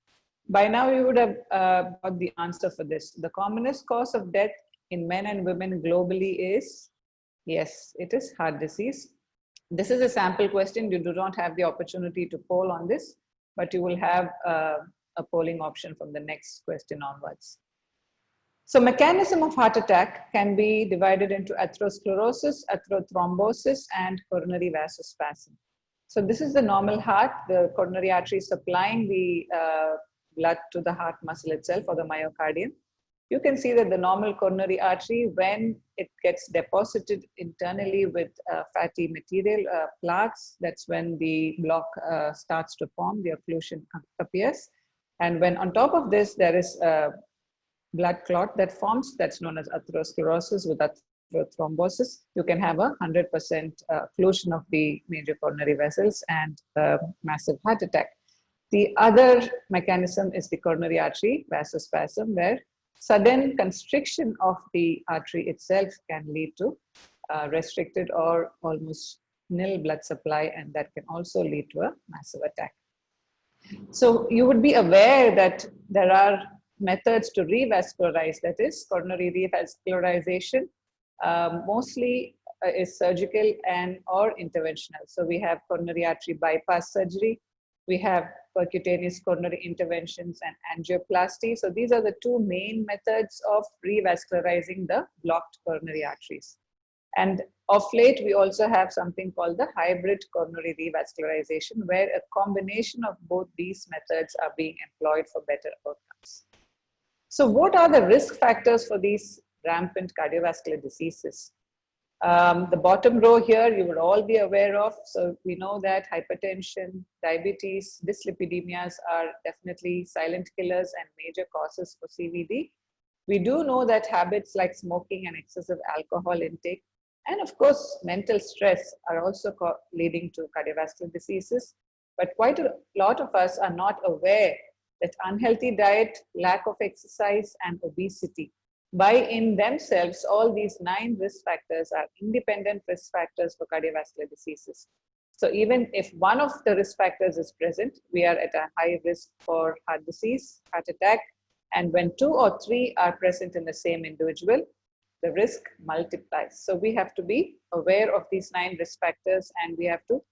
[SPEAKER 8] By now, you would have got the answer for this. The commonest cause of death in men and women globally is, yes, it is heart disease. This is a sample question. You do not have the opportunity to poll on this, but you will have a polling option from the next question onwards. So mechanism of heart attack can be divided into atherosclerosis, atherothrombosis, and coronary vasospasm. So this is the normal heart, the coronary artery supplying the blood to the heart muscle itself, or the myocardium. You can see that the normal coronary artery, when it gets deposited internally with fatty material, plaques, that's when the block starts to form, the occlusion appears. And when on top of this, there is a blood clot that forms, that's known as atherosclerosis with atherothrombosis, you can have 100% occlusion of the major coronary vessels and massive heart attack. The other mechanism is the coronary artery vasospasm, where sudden constriction of the artery itself can lead to restricted or almost nil blood supply, and that can also lead to a massive attack. So you would be aware that there are methods to revascularize, that is coronary revascularization, mostly is surgical and or interventional. So we have coronary artery bypass surgery, we have percutaneous coronary interventions and angioplasty. So these are the two main methods of revascularizing the blocked coronary arteries. And of late, we also have something called the hybrid coronary revascularization, where a combination of both these methods are being employed for better outcomes. So what are the risk factors for these rampant cardiovascular diseases? The bottom row here, you would all be aware of. So we know that hypertension, diabetes, dyslipidemias are definitely silent killers and major causes for CVD. We do know that habits like smoking and excessive alcohol intake, and of course, mental stress are also leading to cardiovascular diseases. But quite a lot of us are not aware that unhealthy diet, lack of exercise, and obesity, by in themselves, all these 9 risk factors are independent risk factors for cardiovascular diseases. So even if one of the risk factors is present, we are at a high risk for heart disease, heart attack. And when 2 or 3 are present in the same individual, the risk multiplies. So we have to be aware of these 9 risk factors, and we have to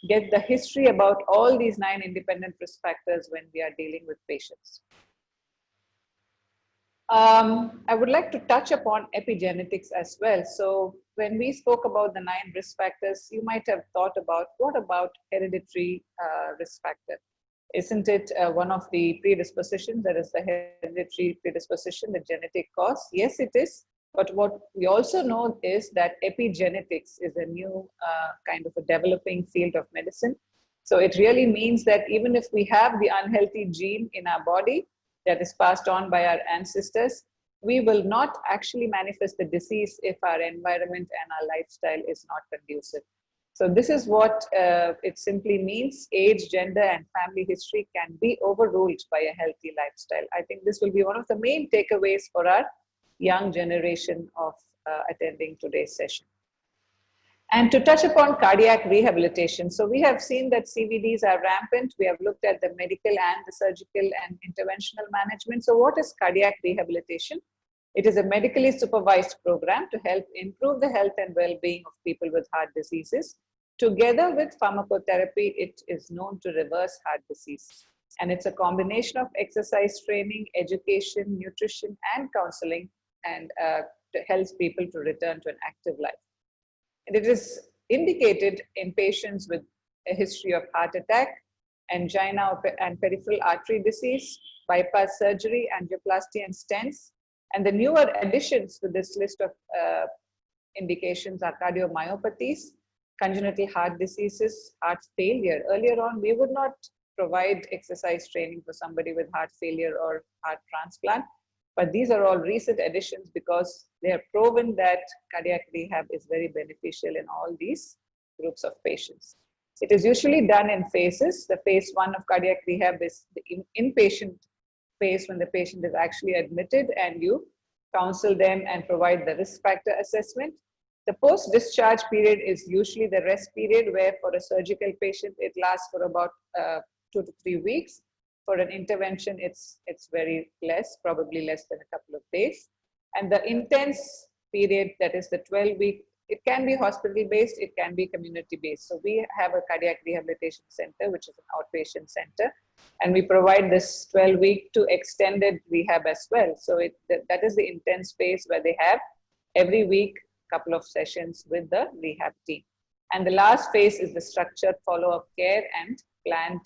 [SPEAKER 8] get the history about all these 9 independent risk factors when we are dealing with patients. I would like to touch upon epigenetics as well. So when we spoke about the 9 risk factors, you might have thought about, what about hereditary risk factor? Isn't it one of the predispositions? That is the hereditary predisposition, the genetic cause? Yes, it is. But what we also know is that epigenetics is a new kind of a developing field of medicine. So it really means that even if we have the unhealthy gene in our body that is passed on by our ancestors, we will not actually manifest the disease if our environment and our lifestyle is not conducive. So this is what it simply means. Age, gender, and family history can be overruled by a healthy lifestyle. I think this will be one of the main takeaways for our young generation of attending today's session. And to touch upon cardiac rehabilitation. So we have seen that CVDs are rampant. We have looked at the medical and the surgical and interventional management. So what is cardiac rehabilitation? It is a medically supervised program to help improve the health and well-being of people with heart diseases. Together with pharmacotherapy, it is known to reverse heart disease. And it's a combination of exercise training, education, nutrition, and counseling, and to help people to return to an active life. And it is indicated in patients with a history of heart attack, angina and peripheral artery disease, bypass surgery, angioplasty, and stents. And the newer additions to this list of indications are cardiomyopathies, congenital heart diseases, heart failure. Earlier on, we would not provide exercise training for somebody with heart failure or heart transplant, but these are all recent additions because they have proven that cardiac rehab is very beneficial in all these groups of patients. It is usually done in phases. The phase 1 of cardiac rehab is the inpatient phase when the patient is actually admitted and you counsel them and provide the risk factor assessment. The post-discharge period is usually the rest period, where for a surgical patient, it lasts for about 2 to 3 weeks. For an intervention, it's very less, probably less than a couple of days. And the intense period, that is the 12-week, it can be hospital-based, it can be community-based. So we have a cardiac rehabilitation center, which is an outpatient center, and we provide this 12-week to extended rehab as well. So that is the intense phase where they have every week couple of sessions with the rehab team. And the last phase is the structured follow-up care and planned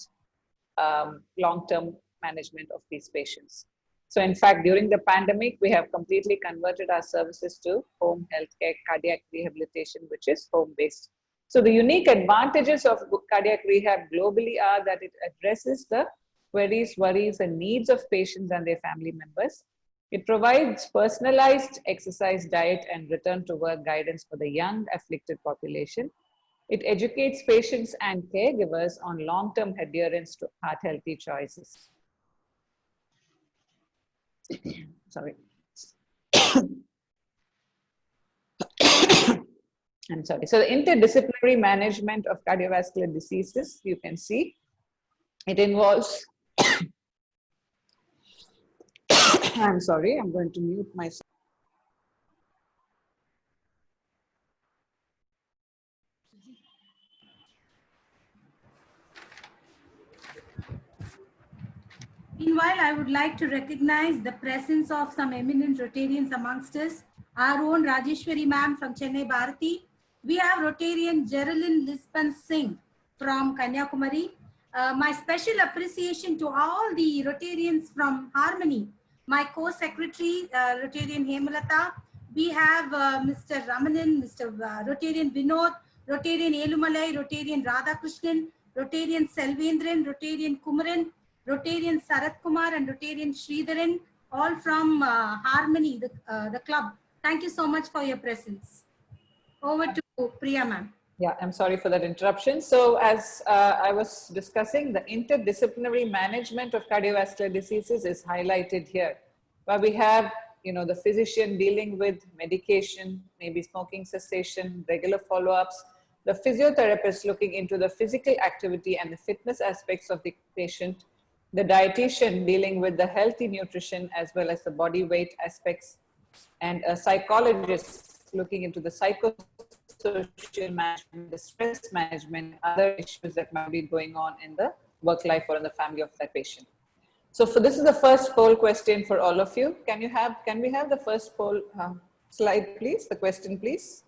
[SPEAKER 8] long-term management of these patients. So in fact, during the pandemic, we have completely converted our services to home healthcare cardiac rehabilitation, which is home-based. So the unique advantages of cardiac rehab globally are that it addresses the queries, worries, and needs of patients and their family members. It provides personalized exercise, diet, and return to work guidance for the young afflicted population. It educates patients and caregivers on long-term adherence to heart-healthy choices. Sorry. I'm sorry. So the interdisciplinary management of cardiovascular diseases, you can see, it involves, I'm sorry, I'm going to mute myself.
[SPEAKER 3] Meanwhile, I would like to recognize the presence of some eminent Rotarians amongst us. Our own Rajeshwari ma'am from Chennai, Bharathi. We have Rotarian Geraldine Lispan Singh from Kanyakumari. My special appreciation to all the Rotarians from Harmony. My co-secretary, Rotarian Hemalata. We have Mr. Ramanan, Mr. Rotarian Vinod, Rotarian Elumalai, Rotarian Radhakrishnan, Rotarian Selvendran, Rotarian Kumaran, Rotarian Sarath Kumar, and Rotarian Sridharan, all from Harmony, the club. Thank you so much for your presence. Over to Priya ma'am.
[SPEAKER 8] Yeah, I'm sorry for that interruption. So as I was discussing, the interdisciplinary management of cardiovascular diseases is highlighted here, where we have, the physician dealing with medication, maybe smoking cessation, regular follow-ups, the physiotherapist looking into the physical activity and the fitness aspects of the patient, the dietitian dealing with the healthy nutrition as well as the body weight aspects, and a psychologist looking into the psychosocial management, the stress management, other issues that might be going on in the work life or in the family of that patient. So this is the first poll question for all of you. Can we have the first poll slide, please? The question, please.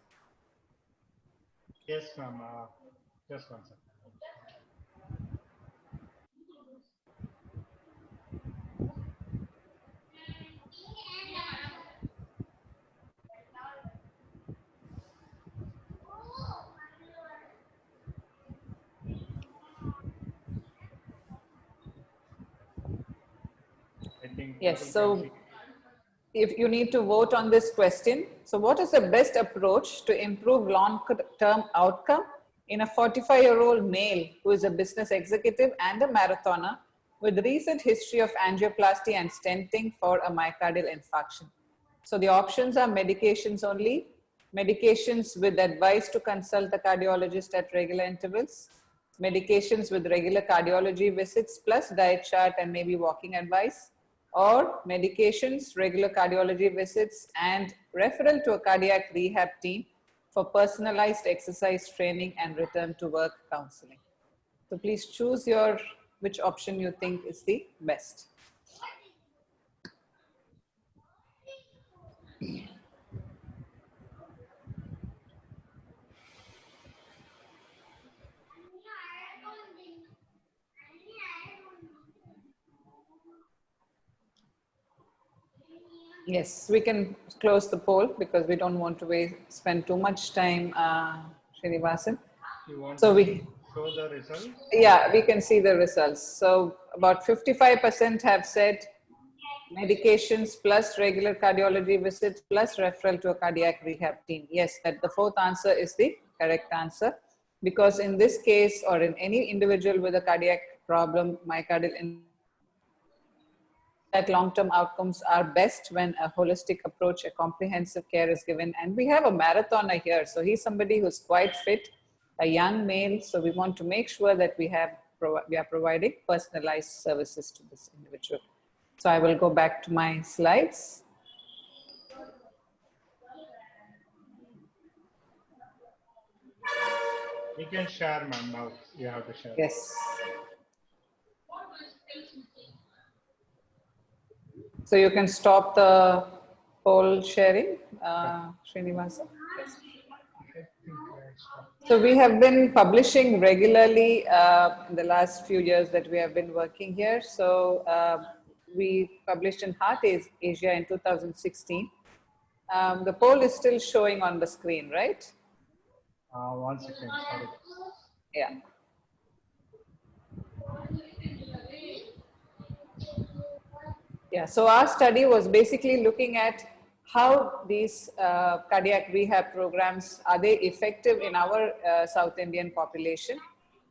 [SPEAKER 9] Yes, ma'am. Just one second. I think
[SPEAKER 8] yes, so if you need to vote on this question, so what is the best approach to improve long-term outcome in a 45-year-old male who is a business executive and a marathoner with recent history of angioplasty and stenting for a myocardial infarction? So the options are medications only, medications with advice to consult the cardiologist at regular intervals, medications with regular cardiology visits plus diet chart and maybe walking advice, or medications, regular cardiology visits, and referral to a cardiac rehab team for personalized exercise training and return to work counseling. So please choose which option you think is the best. Yes, we can close the poll because we don't want to spend too much time, Srinivasan.
[SPEAKER 9] You want
[SPEAKER 8] So
[SPEAKER 9] to show the results?
[SPEAKER 8] yeah, we can see the results. So about 55% have said medications plus regular cardiology visits plus referral to a cardiac rehab team. Yes, that the fourth answer is the correct answer, because in this case or in any individual with a cardiac problem, myocardial, that long-term outcomes are best when a holistic approach, a comprehensive care is given. And we have a marathoner here. So he's somebody who's quite fit, a young male. So we want to make sure that we are providing personalized services to this individual. So I will go back to my slides.
[SPEAKER 9] You can share, ma'am. Now you have to share.
[SPEAKER 8] Yes. So you can stop the poll sharing, Srinivasa. Yes. So we have been publishing regularly in the last few years that we have been working here. So we published in Heart Asia in 2016. The poll is still showing on the screen, right?
[SPEAKER 9] 1 second. Sorry.
[SPEAKER 8] Yeah. Yeah, so our study was basically looking at how these cardiac rehab programs, are they effective in our South Indian population?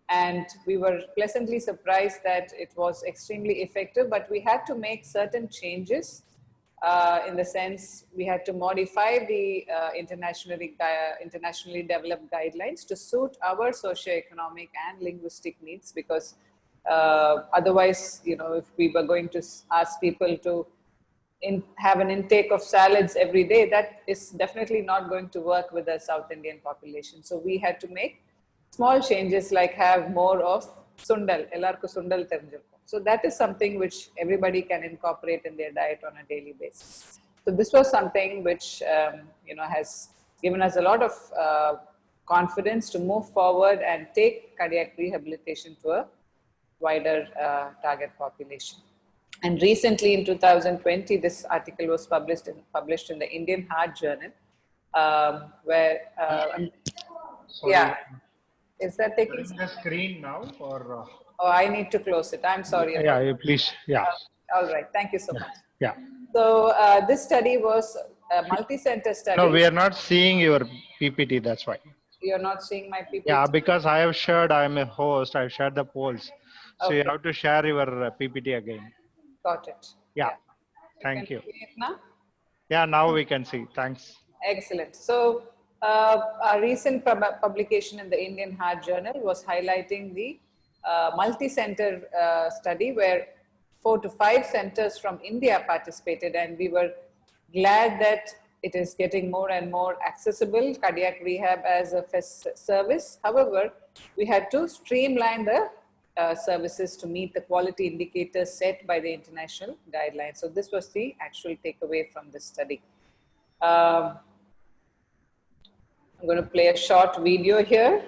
[SPEAKER 8] And we were pleasantly surprised that it was extremely effective, but we had to make certain changes in the sense we had to modify the internationally developed guidelines to suit our socioeconomic and linguistic needs, because otherwise, you know, if we were going to ask people to have an intake of salads every day, that is definitely not going to work with the South Indian population. So we had to make small changes like have more of sundal, ellarku sundal therinjirukkum. So that is something which everybody can incorporate in their diet on a daily basis. So this was something which you know, has given us a lot of confidence to move forward and take cardiac rehabilitation to a wider target population. And recently in 2020, this article was published in the Indian Heart Journal, where, yeah, is that taking
[SPEAKER 9] the screen now or?
[SPEAKER 8] Oh, I need to close it. I'm sorry.
[SPEAKER 9] Yeah, you please. Yeah.
[SPEAKER 8] All right. Thank you so much.
[SPEAKER 9] Yeah.
[SPEAKER 8] So this study was a multi-center study.
[SPEAKER 9] No, we are not seeing your PPT. That's why.
[SPEAKER 8] You're not seeing my PPT?
[SPEAKER 9] Yeah, because I have shared, I'm a host, I've shared the polls. So you have to share your PPT again.
[SPEAKER 8] Got it.
[SPEAKER 9] Yeah. Thank you.
[SPEAKER 8] See it now?
[SPEAKER 9] Yeah, now we can see. Thanks.
[SPEAKER 8] Excellent. So a recent publication in the Indian Heart Journal was highlighting the multi-center study where 4 to 5 centers from India participated, and we were glad that it is getting more and more accessible, cardiac rehab as a service. However, we had to streamline the services to meet the quality indicators set by the international guidelines. So this was the actual takeaway from this study. I'm going to play a short video here.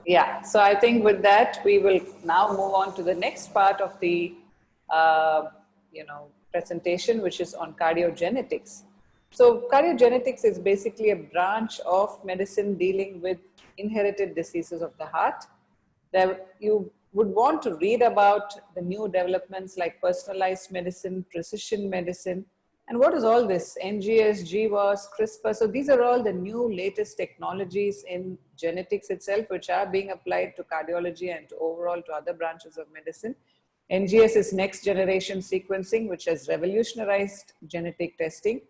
[SPEAKER 8] Yeah, so I think with that, we will now move on to the next part of the, presentation, which is on cardiogenetics. So cardiogenetics is basically a branch of medicine dealing with inherited diseases of the heart. That you would want to read about the new developments like personalized medicine, precision medicine, and what is all this? NGS, GWAS, CRISPR. So these are all the new latest technologies in genetics itself, which are being applied to cardiology and to overall to other branches of medicine. NGS is next generation sequencing, which has revolutionized genetic testing.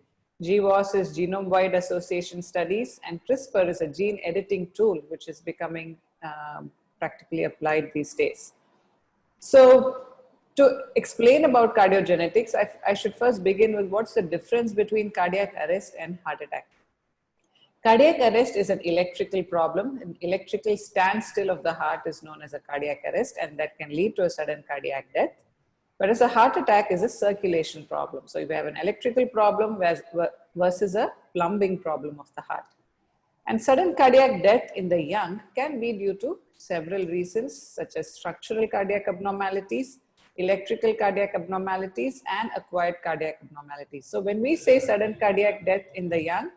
[SPEAKER 8] GWAS is genome-wide association studies, and CRISPR is a gene editing tool, which is becoming practically applied these days. So to explain about cardiogenetics, I should first begin with what's the difference between cardiac arrest and heart attack. Cardiac arrest is an electrical problem. An electrical standstill of the heart is known as a cardiac arrest, and that can lead to a sudden cardiac death. Whereas a heart attack is a circulation problem. So you have an electrical problem versus a plumbing problem of the heart. And sudden cardiac death in the young can be due to several reasons, such as structural cardiac abnormalities, electrical cardiac abnormalities, and acquired cardiac abnormalities. So when we say sudden cardiac death in the young,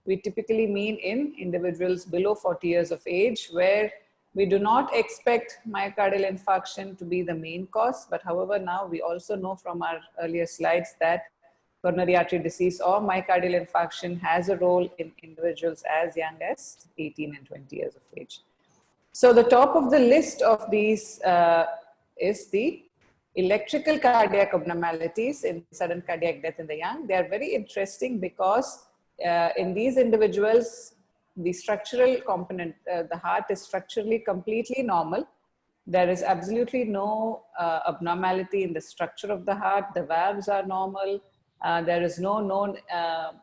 [SPEAKER 8] we typically mean in individuals below 40 years of age, where we do not expect myocardial infarction to be the main cause. But however, now we also know from our earlier slides that coronary artery disease or myocardial infarction has a role in individuals as young as 18 and 20 years of age. So the top of the list of these is the electrical cardiac abnormalities in sudden cardiac death in the young. They are very interesting because in these individuals, the structural component, the heart is structurally completely normal. There is absolutely no abnormality in the structure of the heart. The valves are normal. There is no known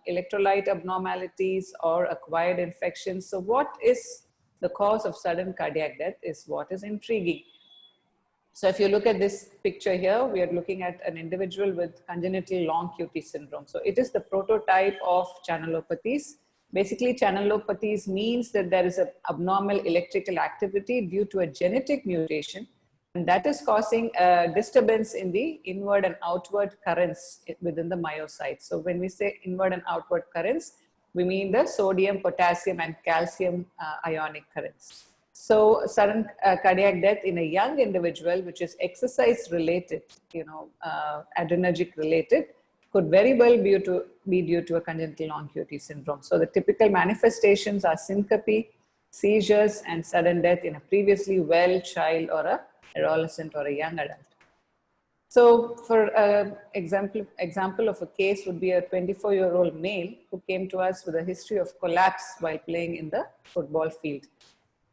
[SPEAKER 8] electrolyte abnormalities or acquired infections. So what is the cause of sudden cardiac death is what is intriguing. So if you look at this picture here, we are looking at an individual with congenital long QT syndrome. So it is the prototype of channelopathies. Basically, channelopathies means that there is an abnormal electrical activity due to a genetic mutation, and that is causing a disturbance in the inward and outward currents within the myocytes. So when we say inward and outward currents, we mean the sodium, potassium, and calcium ionic currents. So sudden cardiac death in a young individual, which is exercise related, adrenergic related, could very well be due to a congenital long QT syndrome. So the typical manifestations are syncope, seizures, and sudden death in a previously well child or a adolescent or a young adult. So for example of a case would be a 24-year-old male who came to us with a history of collapse while playing in the football field.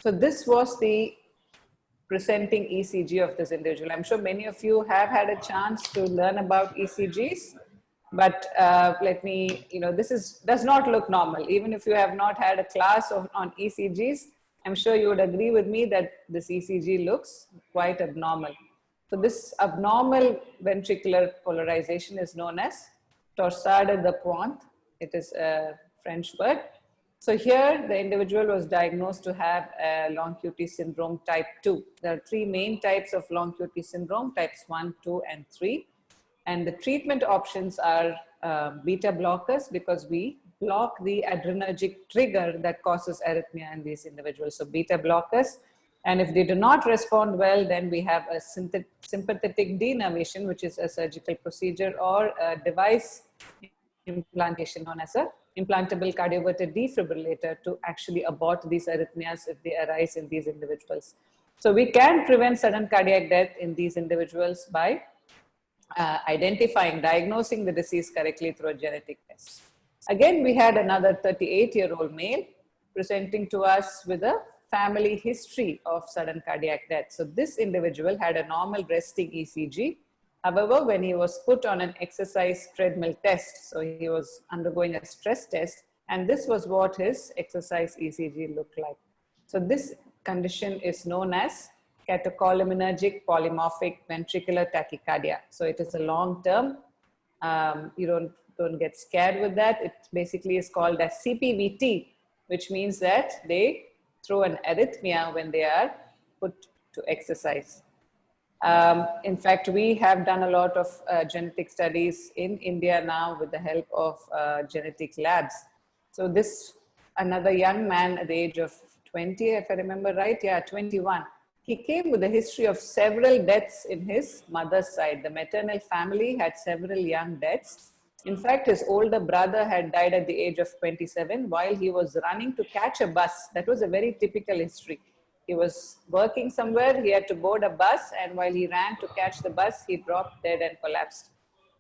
[SPEAKER 8] So this was the presenting ECG of this individual. I'm sure many of you have had a chance to learn about ECGs, but this does not look normal. Even if you have not had a class on ECGs, I'm sure you would agree with me that this ECG looks quite abnormal. So this abnormal ventricular polarization is known as torsade de pointe. It is a French word. So here the individual was diagnosed to have a long QT syndrome type 2. There are three main types of long QT syndrome, types 1, 2, and 3. And the treatment options are beta blockers, because we block the adrenergic trigger that causes arrhythmia in these individuals. So beta blockers. And if they do not respond well, then we have a sympathetic denervation, which is a surgical procedure, or a device implantation known as a implantable cardioverter defibrillator to actually abort these arrhythmias if they arise in these individuals. So we can prevent sudden cardiac death in these individuals by diagnosing the disease correctly through a genetic test. Again, we had another 38-year-old male presenting to us with a family history of sudden cardiac death. So this individual had a normal resting ECG. However, when he was put on an exercise treadmill test, so he was undergoing a stress test, and this was what his exercise ECG looked like. So this condition is known as catecholaminergic polymorphic ventricular tachycardia. So it is a long term. You don't get scared with that. It basically is called as CPVT, which means that they through an arrhythmia when they are put to exercise. In fact, we have done a lot of genetic studies in India now with the help of genetic labs. So this, another young man at the age of 20, if I remember right, yeah, 21, he came with a history of several deaths in his mother's side. The maternal family had several young deaths. In fact, his older brother had died at the age of 27 while he was running to catch a bus. That was a very typical history. He was working somewhere, he had to board a bus, and while he ran to catch the bus, he dropped dead and collapsed.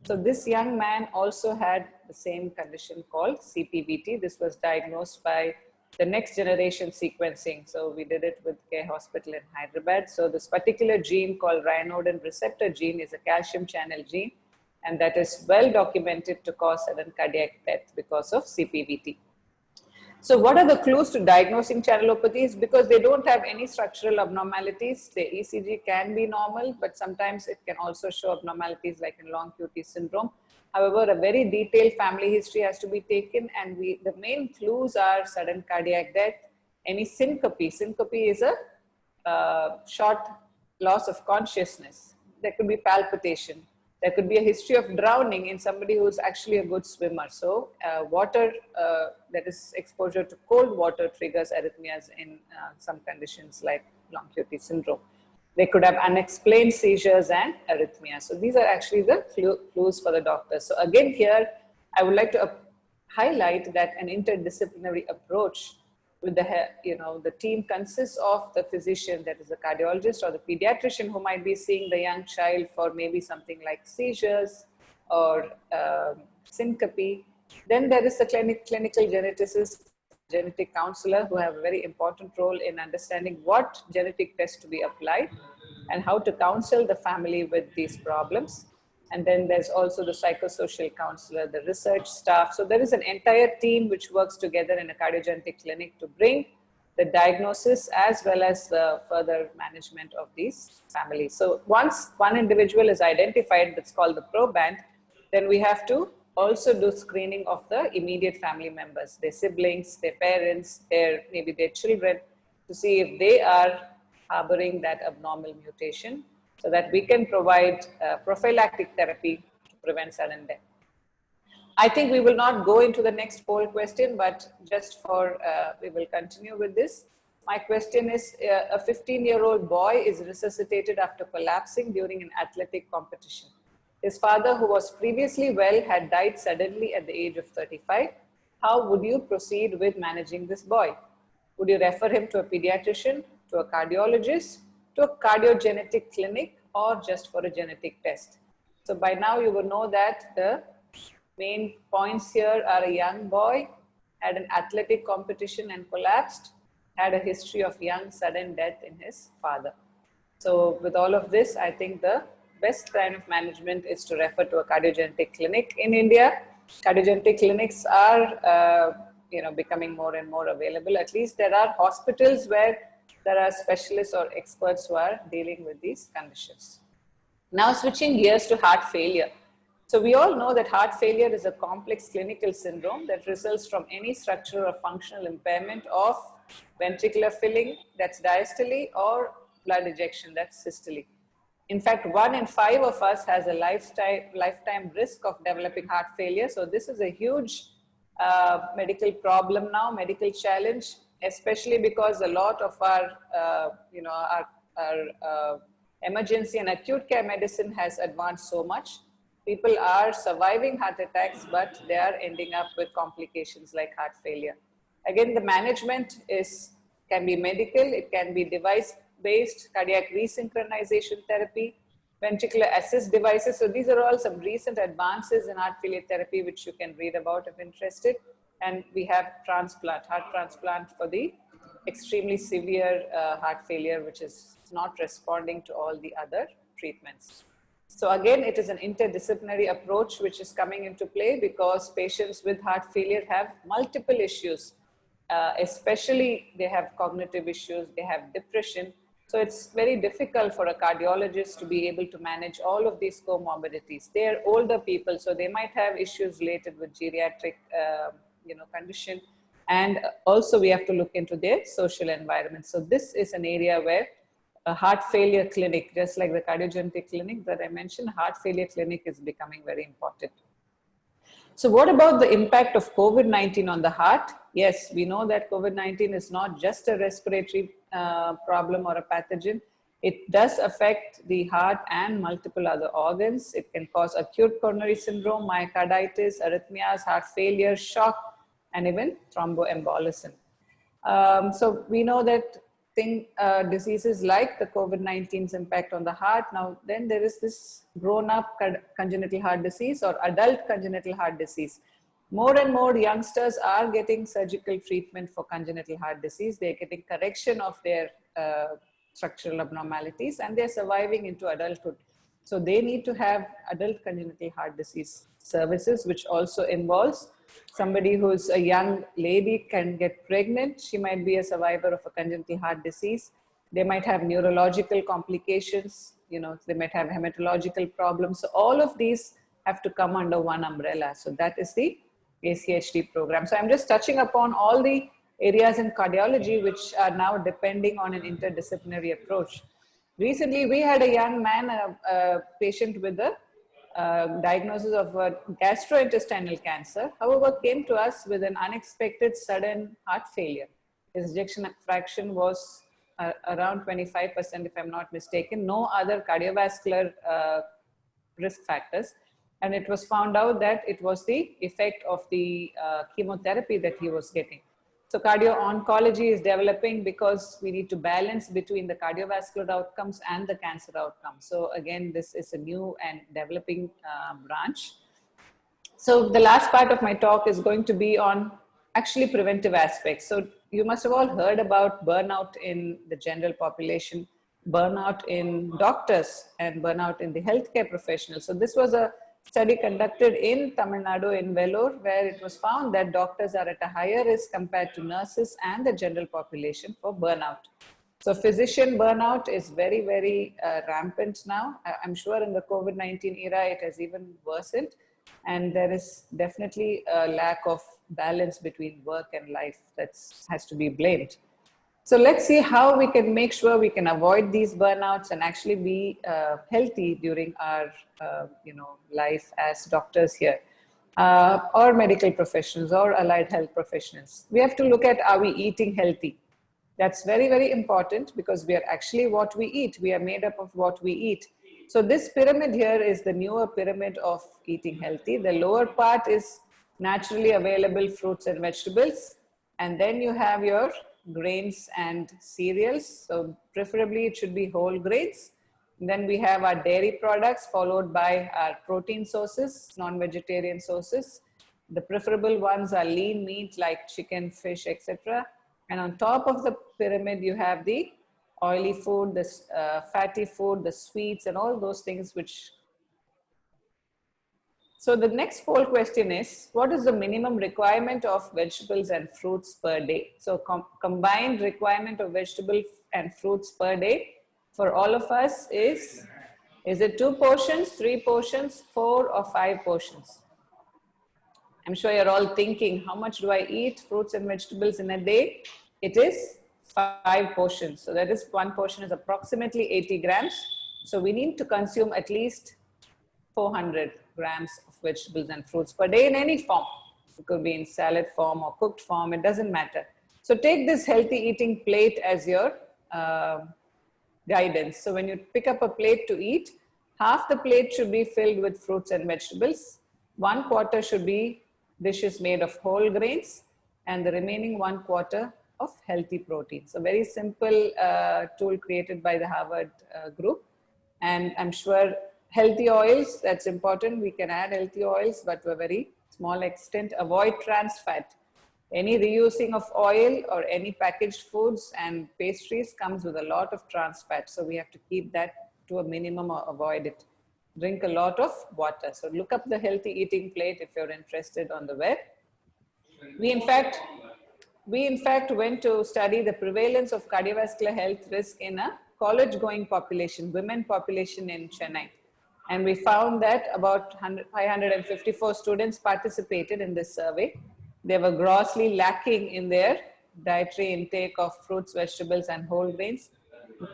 [SPEAKER 8] So this young man also had the same condition called CPVT. This was diagnosed by the next generation sequencing. So we did it with Care Hospital in Hyderabad. So this particular gene called ryanodin receptor gene is a calcium channel gene, and that is well documented to cause sudden cardiac death because of CPVT. So what are the clues to diagnosing channelopathies? Because they don't have any structural abnormalities, the ECG can be normal, but sometimes it can also show abnormalities like in long QT syndrome. However, a very detailed family history has to be taken, and the main clues are sudden cardiac death, any syncope. Syncope is a short loss of consciousness. There could be palpitation. There could be a history of drowning in somebody who's actually a good swimmer. So water, that is exposure to cold water, triggers arrhythmias in some conditions like long QT syndrome. They could have unexplained seizures and arrhythmia. So these are actually the clues for the doctors. So again here, I would like to highlight that an interdisciplinary approach with the team consists of the physician, that is the cardiologist, or the pediatrician who might be seeing the young child for maybe something like seizures or syncope. Then there is the clinical geneticist, genetic counselor, who have a very important role in understanding what genetic tests to be applied and how to counsel the family with these problems. And then there's also the psychosocial counselor, the research staff. So there is an entire team which works together in a cardiogenetic clinic to bring the diagnosis as well as the further management of these families. So once one individual is identified, that's called the proband, then we have to also do screening of the immediate family members, their siblings, their parents, maybe their children, to see if they are harboring that abnormal mutation, so that we can provide prophylactic therapy to prevent sudden death. I think we will not go into the next poll question, but just for, we will continue with this. My question is, a 15-year-old boy is resuscitated after collapsing during an athletic competition. His father, who was previously well, had died suddenly at the age of 35. How would you proceed with managing this boy? Would you refer him to a pediatrician, to a cardiologist, to a cardiogenetic clinic, or just for a genetic test? So by now you will know that the main points here are: a young boy had an athletic competition and collapsed, had a history of young sudden death in his father. So with all of this, I think the best kind of management is to refer to a cardiogenetic clinic. In India, cardiogenetic clinics are becoming more and more available. At least there are hospitals where there are specialists or experts who are dealing with these conditions. Now switching gears to heart failure. So we all know that heart failure is a complex clinical syndrome that results from any structural or functional impairment of ventricular filling, that's diastole, or blood ejection, that's systole. In fact, 1 in 5 of us has a lifetime risk of developing heart failure. So this is a huge medical problem now, medical challenge, especially because a lot of our emergency and acute care medicine has advanced so much. People are surviving heart attacks, but they are ending up with complications like heart failure. Again, the management can be medical, it can be device-based cardiac resynchronization therapy, ventricular assist devices. So these are all some recent advances in heart failure therapy, which you can read about if interested. And we have heart transplant for the extremely severe heart failure, which is not responding to all the other treatments. So again, it is an interdisciplinary approach which is coming into play because patients with heart failure have multiple issues, especially they have cognitive issues, they have depression. So it's very difficult for a cardiologist to be able to manage all of these comorbidities. They are older people, so they might have issues related with geriatric condition. And also we have to look into their social environment. So this is an area where a heart failure clinic, just like the cardiogenetic clinic that I mentioned, heart failure clinic is becoming very important. So what about the impact of COVID-19 on the heart? Yes, we know that COVID-19 is not just a respiratory problem or a pathogen. It does affect the heart and multiple other organs. It can cause acute coronary syndrome, myocarditis, arrhythmias, heart failure, shock, and even thromboembolism. So we know that diseases like the COVID-19's impact on the heart. Now, then there is this grown-up congenital heart disease or adult congenital heart disease. More and more youngsters are getting surgical treatment for congenital heart disease. They're getting correction of their structural abnormalities, and they're surviving into adulthood. So they need to have adult congenital heart disease services, which also involves somebody who's a young lady can get pregnant. She might be a survivor of a congenital heart disease. They might have neurological complications, they might have hematological problems. So all of these have to come under one umbrella. So that is the ACHD program. So I'm just touching upon all the areas in cardiology which are now depending on an interdisciplinary approach. Recently, we had a young man, a patient with a diagnosis of gastrointestinal cancer. However, came to us with an unexpected sudden heart failure. His ejection fraction was around 25%, if I'm not mistaken. No other cardiovascular risk factors. And it was found out that it was the effect of the chemotherapy that he was getting. So cardio-oncology is developing because we need to balance between the cardiovascular outcomes and the cancer outcomes. So again, this is a new and developing branch. So the last part of my talk is going to be on actually preventive aspects. So you must have all heard about burnout in the general population, burnout in doctors, and burnout in the healthcare professionals. So this was a study conducted in Tamil Nadu in Vellore, where it was found that doctors are at a higher risk compared to nurses and the general population for burnout. So physician burnout is very, very rampant now. I'm sure in the COVID-19 era, it has even worsened. And there is definitely a lack of balance between work and life that has to be blamed. So let's see how we can make sure we can avoid these burnouts and actually be healthy during our life as doctors here, or medical professionals or allied health professionals. We have to look at, are we eating healthy? That's very, very important because we are actually what we eat. We are made up of what we eat. So this pyramid here is the newer pyramid of eating healthy. The lower part is naturally available fruits and vegetables. And then you have your grains and cereals. So preferably it should be whole grains. And then we have our dairy products followed by our protein sources, non-vegetarian sources. The preferable ones are lean meat like chicken, fish, etc. And on top of the pyramid, you have the oily food, the fatty food, the sweets, and all those things which. So the next poll question is, what is the minimum requirement of vegetables and fruits per day? So combined requirement of vegetables and fruits per day for all of us is it 2 portions, 3 portions, 4 or 5 portions? I'm sure you're all thinking, how much do I eat fruits and vegetables in a day? It is 5 portions. So that is, 1 portion is approximately 80 grams. So we need to consume at least 400 grams of vegetables and fruits per day in any form. It could be in salad form or cooked form, it doesn't matter. So take this healthy eating plate as your guidance. So when you pick up a plate to eat, half the plate should be filled with fruits and vegetables. 1/4 should be dishes made of whole grains, and the remaining 1/4 of healthy protein. So very simple tool created by the Harvard group. And I'm sure healthy oils, that's important. We can add healthy oils, but to a very small extent. Avoid trans fat. Any reusing of oil or any packaged foods and pastries comes with a lot of trans fat. So we have to keep that to a minimum or avoid it. Drink a lot of water. So look up the healthy eating plate if you're interested on the web. We in fact went to study the prevalence of cardiovascular health risk in a college going population, women population in Chennai. And we found that about 554 students participated in this survey. They were grossly lacking in their dietary intake of fruits, vegetables, and whole grains.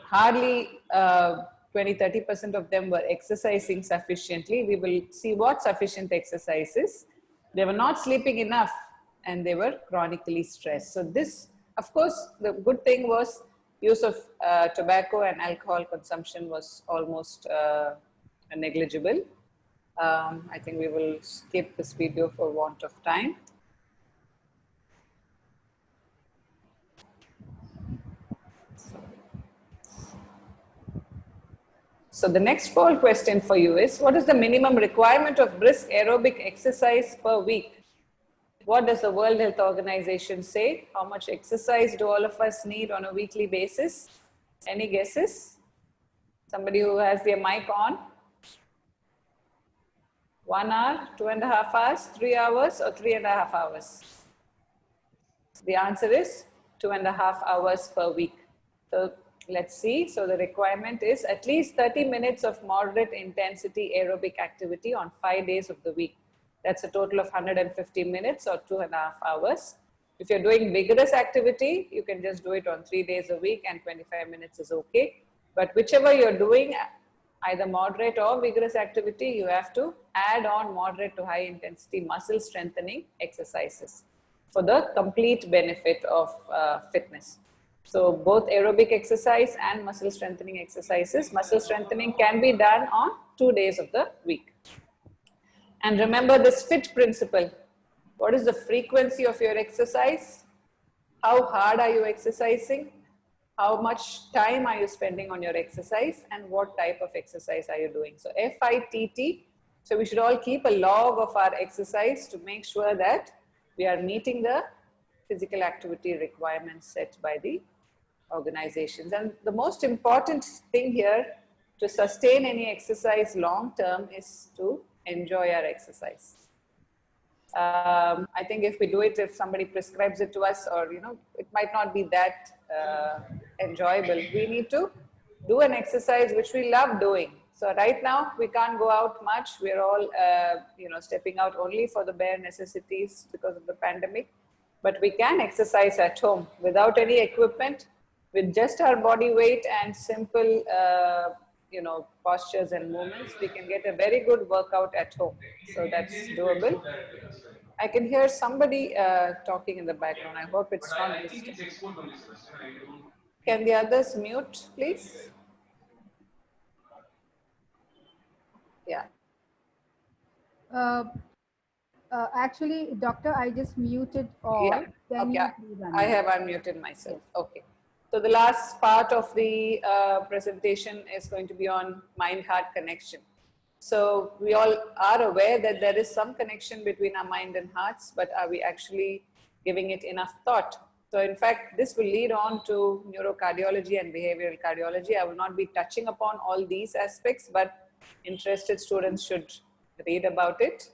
[SPEAKER 8] Hardly 20-30% of them were exercising sufficiently. We will see what sufficient exercise is. They were not sleeping enough and they were chronically stressed. So this, of course, the good thing was use of tobacco and alcohol consumption was almost negligible. I think we will skip this video for want of time. So the next poll question for you is, what is the minimum requirement of brisk aerobic exercise per week? What does the World Health Organization say? How much exercise do all of us need on a weekly basis? Any guesses? Somebody who has their mic on? 1 hour, 2.5 hours, 3 hours, or 3.5 hours? The answer is 2.5 hours per week. So let's see. So the requirement is at least 30 minutes of moderate intensity aerobic activity on 5 days of the week. That's a total of 150 minutes or 2.5 hours. If you're doing vigorous activity, you can just do it on 3 days a week and 25 minutes is okay. But whichever you're doing, either moderate or vigorous activity, you have to add on moderate to high intensity muscle strengthening exercises for the complete benefit of fitness. So both aerobic exercise and muscle strengthening exercises. Muscle strengthening can be done on 2 days of the week. And remember this FIT principle. What is the frequency of your exercise? How hard are you exercising? How much time are you spending on your exercise? And what type of exercise are you doing? So FITT. So we should all keep a log of our exercise to make sure that we are meeting the physical activity requirements set by the organizations. And the most important thing here to sustain any exercise long term is to enjoy our exercise. I think if we do it, if somebody prescribes it to us, or it might not be that enjoyable. We need to do an exercise which we love doing. So right now we can't go out much. We're all stepping out only for the bare necessities because of the pandemic. But we can exercise at home without any equipment, with just our body weight and simple postures and movements. We can get a very good workout at home. So that's doable. I can hear somebody talking in the background. I hope it's not disturbing. Can the others mute, please? Yeah.
[SPEAKER 1] Actually, doctor, I just muted all.
[SPEAKER 8] Yeah.
[SPEAKER 1] Can
[SPEAKER 8] Okay.
[SPEAKER 1] you please
[SPEAKER 8] I have unmuted myself. Okay. So the last part of the presentation is going to be on mind-heart connection. So we all are aware that there is some connection between our mind and hearts, but are we actually giving it enough thought? So in fact, this will lead on to neurocardiology and behavioral cardiology. I will not be touching upon all these aspects, but interested students should read about it.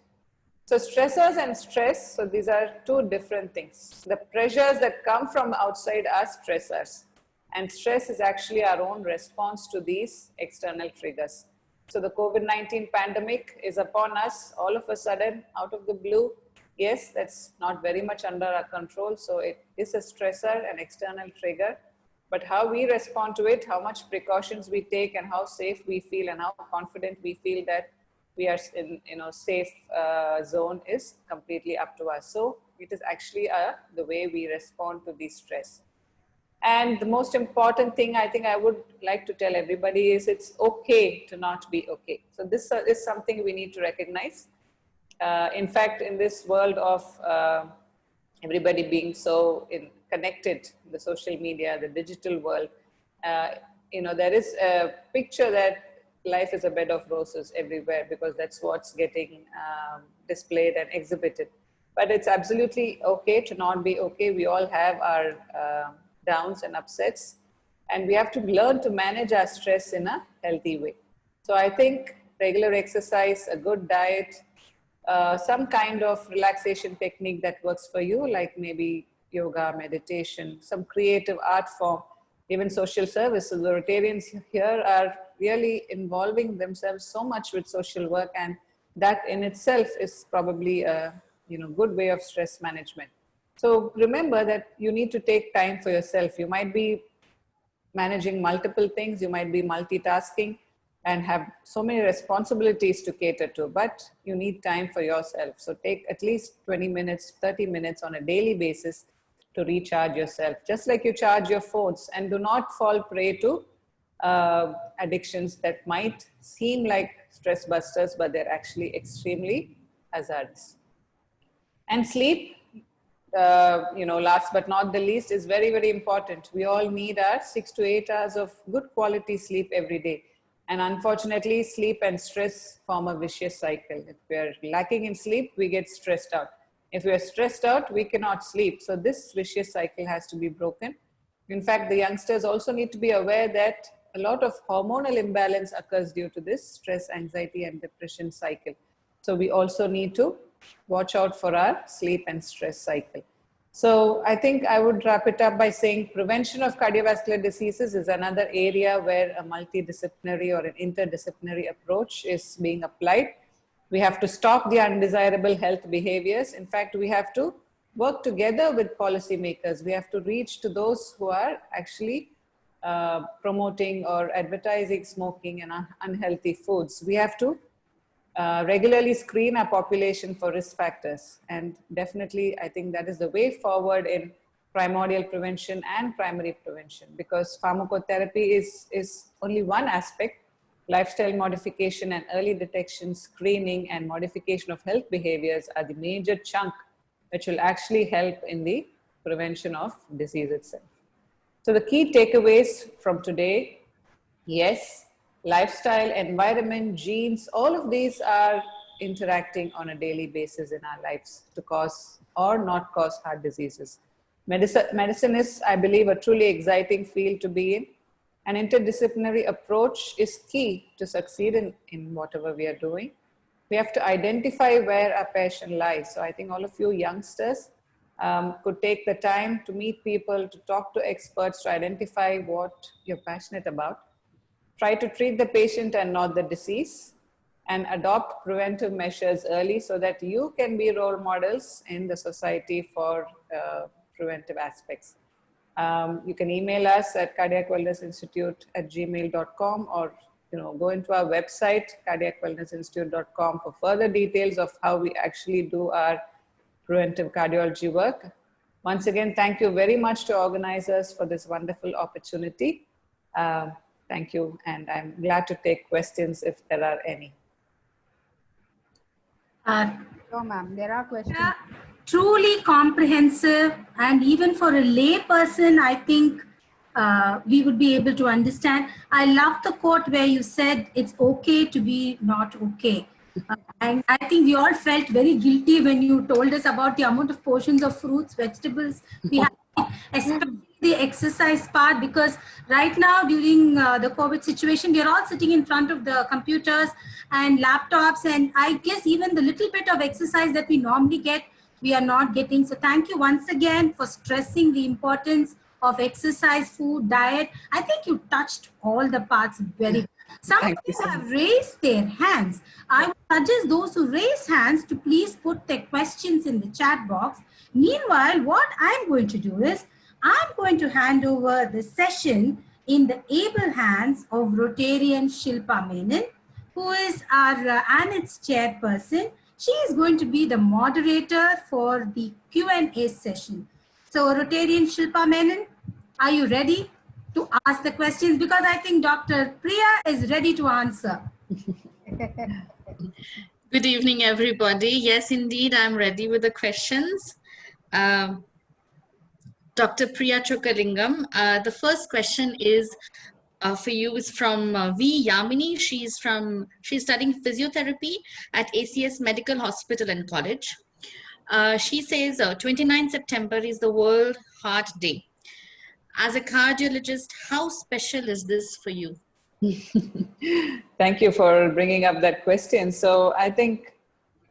[SPEAKER 8] So stressors and stress, so these are two different things. The pressures that come from outside are stressors, and stress is actually our own response to these external triggers. So the COVID-19 pandemic is upon us all of a sudden, out of the blue. Yes, that's not very much under our control. So it is a stressor, an external trigger. But how we respond to it, how much precautions we take, and how safe we feel, and how confident we feel that we are in safe zone is completely up to us. So it is actually the way we respond to the stress. And the most important thing I think I would like to tell everybody is it's okay to not be okay. So this is something we need to recognize. In fact, in this world of everybody being so connected, the social media, the digital world, there is a picture that life is a bed of roses everywhere, because that's what's getting displayed and exhibited. But it's absolutely okay to not be okay. We all have our downs and upsets, and we have to learn to manage our stress in a healthy way. So I think regular exercise, a good diet, some kind of relaxation technique that works for you, like maybe yoga, meditation, some creative art form, even social service. So the Rotarians here are really involving themselves so much with social work, and that in itself is probably a good way of stress management. So remember that you need to take time for yourself. You might be managing multiple things, you might be multitasking and have so many responsibilities to cater to, but you need time for yourself. So take at least 20 minutes, 30 minutes on a daily basis to recharge yourself, just like you charge your phones, and do not fall prey to addictions that might seem like stress busters, but they're actually extremely hazardous. And sleep, last but not the least, is very, very important. We all need our 6 to 8 hours of good quality sleep every day. And unfortunately, sleep and stress form a vicious cycle. If we are lacking in sleep, we get stressed out. If we are stressed out, we cannot sleep. So this vicious cycle has to be broken. In fact, the youngsters also need to be aware that a lot of hormonal imbalance occurs due to this stress, anxiety, and depression cycle. So we also need to watch out for our sleep and stress cycle. So I think I would wrap it up by saying prevention of cardiovascular diseases is another area where a multidisciplinary or an interdisciplinary approach is being applied. We have to stop the undesirable health behaviors. In fact, we have to work together with policymakers. We have to reach to those who are actually promoting or advertising smoking and unhealthy foods. We have to regularly screen our population for risk factors. And definitely, I think that is the way forward in primordial prevention and primary prevention, because pharmacotherapy is only one aspect. Lifestyle modification and early detection, screening, and modification of health behaviors are the major chunk which will actually help in the prevention of disease itself. So the key takeaways from today, yes, lifestyle, environment, genes, all of these are interacting on a daily basis in our lives to cause or not cause heart diseases. Medicine is, I believe, a truly exciting field to be in. An interdisciplinary approach is key to succeed in whatever we are doing. We have to identify where our passion lies. So I think all of you youngsters could take the time to meet people, to talk to experts, to identify what you're passionate about. Try to treat the patient and not the disease, and adopt preventive measures early so that you can be role models in the society for preventive aspects. You can email us at cardiacwellnessinstitute@gmail.com, or go into our website cardiacwellnessinstitute.com for further details of how we actually do our preventive cardiology work. Once again, thank you very much to organizers for this wonderful opportunity. Thank you, and I'm glad to take questions if there are any.
[SPEAKER 1] No, ma'am, there are questions.
[SPEAKER 3] Truly comprehensive, and even for a lay person, I think we would be able to understand. I love the quote where you said it's okay to be not okay. And I think we all felt very guilty when you told us about the amount of portions of fruits, vegetables we have, especially the exercise part, because right now during the COVID situation, we are all sitting in front of the computers and laptops, and I guess even the little bit of exercise that we normally get, we are not getting. So thank you once again for stressing the importance of exercise, food, diet. I think you touched all the parts very well. Some of you have raised their hands. I would suggest those who raise hands to please put their questions in the chat box. Meanwhile, what I'm going to do is, I'm going to hand over the session in the able hands of Rotarian Shilpa Menon, who is our ANITS chairperson. She is going to be the moderator for the Q&A session. So Rotarian Shilpa Menon, are you ready to ask the questions? Because I think Dr. Priya is ready to answer.
[SPEAKER 10] Good evening, everybody. Yes, indeed, I'm ready with the questions. Dr. Priya Chokalingam, the first question is for you is from V. Yamini. She's studying physiotherapy at ACS Medical Hospital and College. She says 29 September is the World Heart Day. As a cardiologist, how special is this for you?
[SPEAKER 8] Thank you for bringing up that question. So I think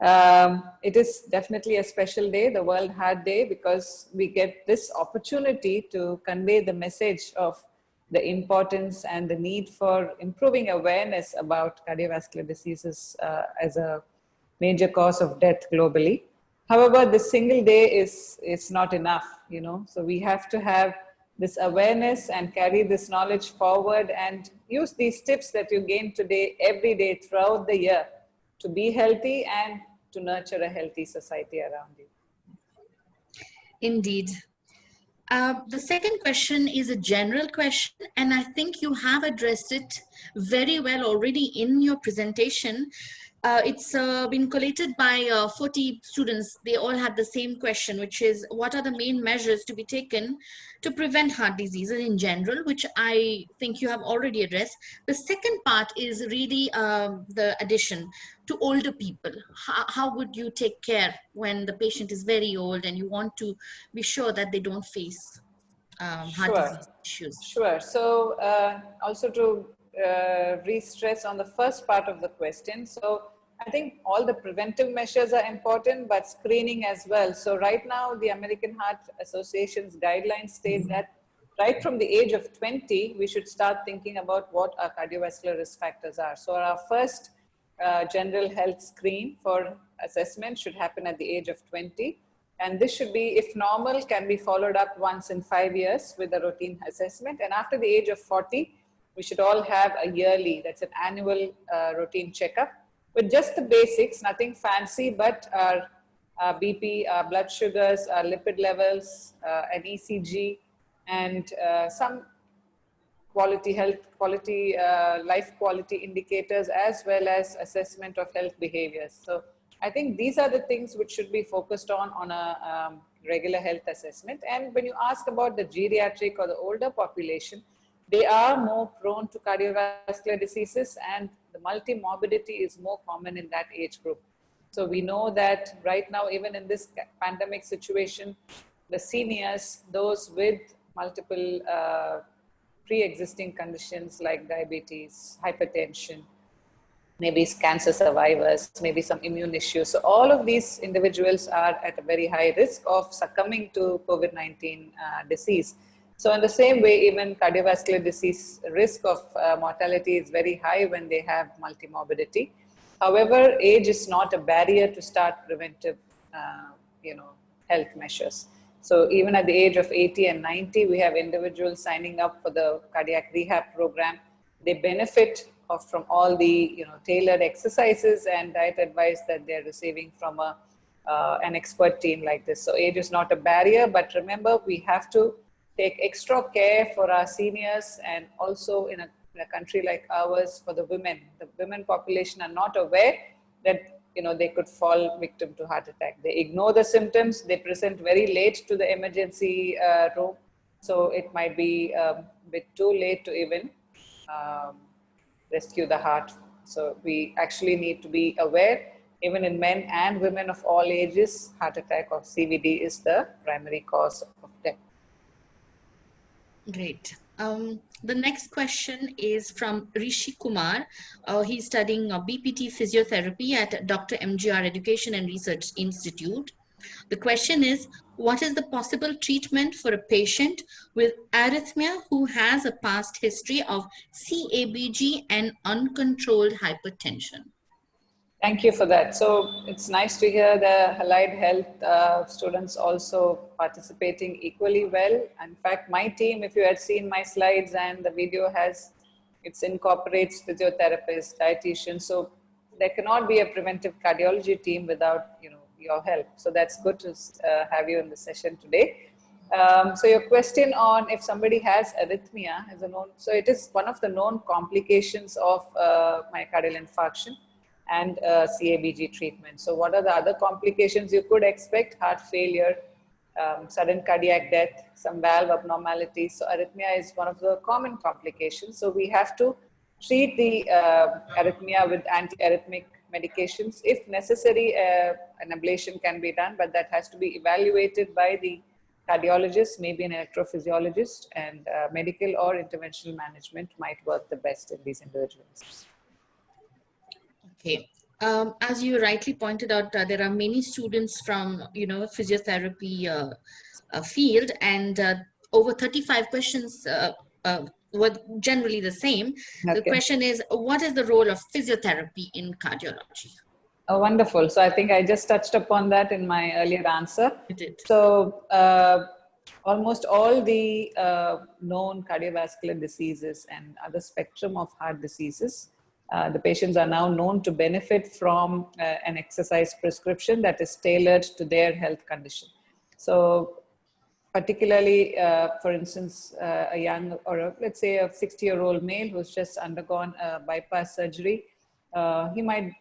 [SPEAKER 8] it is definitely a special day, the World Heart Day, because we get this opportunity to convey the message of the importance and the need for improving awareness about cardiovascular diseases as a major cause of death globally. However, this single day is not enough, you know, so we have to have this awareness and carry this knowledge forward and use these tips that you gain today, every day throughout the year, to be healthy and to nurture a healthy society around you.
[SPEAKER 10] Indeed. The second question is a general question, and I think you have addressed it very well already in your presentation. It's been collated by 40 students. They all have the same question, which is, what are the main measures to be taken to prevent heart diseases in general, which I think you have already addressed. The second part is really the addition to older people. How would you take care when the patient is very old and you want to be sure that they don't face heart disease issues?
[SPEAKER 8] Sure. So also to re-stress on the first part of the question. So I think all the preventive measures are important, but screening as well. So right now, the American Heart Association's guidelines state that right from the age of 20, we should start thinking about what our cardiovascular risk factors are. So our first general health screen for assessment should happen at the age of 20. And this should be, if normal, can be followed up once in 5 years with a routine assessment. And after the age of 40, we should all have a yearly, that's an annual routine checkup with just the basics, nothing fancy, but our BP, our blood sugars, our lipid levels, an ECG, and some life quality indicators, as well as assessment of health behaviors. So I think these are the things which should be focused on a regular health assessment. And when you ask about the geriatric or the older population, they are more prone to cardiovascular diseases, and the multimorbidity is more common in that age group. So we know that right now, even in this pandemic situation, the seniors, those with multiple pre-existing conditions like diabetes, hypertension, maybe cancer survivors, maybe some immune issues. So all of these individuals are at a very high risk of succumbing to COVID-19 disease. So in the same way, even cardiovascular disease risk of mortality is very high when they have multimorbidity. However, age is not a barrier to start preventive, health measures. So even at the age of 80 and 90, we have individuals signing up for the cardiac rehab program. They benefit from all the tailored exercises and diet advice that they're receiving from an expert team like this. So age is not a barrier, but remember, we have to take extra care for our seniors, and also in a country like ours, for the women. The women population are not aware that they could fall victim to heart attack. They ignore the symptoms. They present very late to the emergency room. So it might be a bit too late to even rescue the heart. So we actually need to be aware, even in men and women of all ages, heart attack or CVD is the primary cause of death.
[SPEAKER 10] Great. The next question is from Rishi Kumar. He's studying BPT physiotherapy at Dr. MGR Education and Research Institute. The question is, what is the possible treatment for a patient with arrhythmia who has a past history of CABG and uncontrolled hypertension?
[SPEAKER 8] Thank you for that. So it's nice to hear the allied health students also participating equally well. In fact, my team, if you had seen my slides and the video it incorporates physiotherapists, dietitians. So there cannot be a preventive cardiology team without your help. So that's good to have you in the session today. So your question on if somebody has arrhythmia is so it is one of the known complications of myocardial infarction and CABG treatment. So what are the other complications you could expect? Heart failure, sudden cardiac death, some valve abnormalities. So arrhythmia is one of the common complications. So we have to treat the arrhythmia with antiarrhythmic medications. If necessary, an ablation can be done, but that has to be evaluated by the cardiologist, maybe an electrophysiologist, and medical or interventional management might work the best in these individuals.
[SPEAKER 10] Okay. As you rightly pointed out, there are many students from physiotherapy field, and over 35 questions were generally the same. Okay. The question is, what is the role of physiotherapy in cardiology?
[SPEAKER 8] Oh, wonderful. So I think I just touched upon that in my earlier answer.
[SPEAKER 10] You did.
[SPEAKER 8] So almost all the known cardiovascular diseases and other spectrum of heart diseases, the patients are now known to benefit from an exercise prescription that is tailored to their health condition. So particularly, for instance, a young or let's say a 60-year-old male who's just undergone a bypass surgery, he might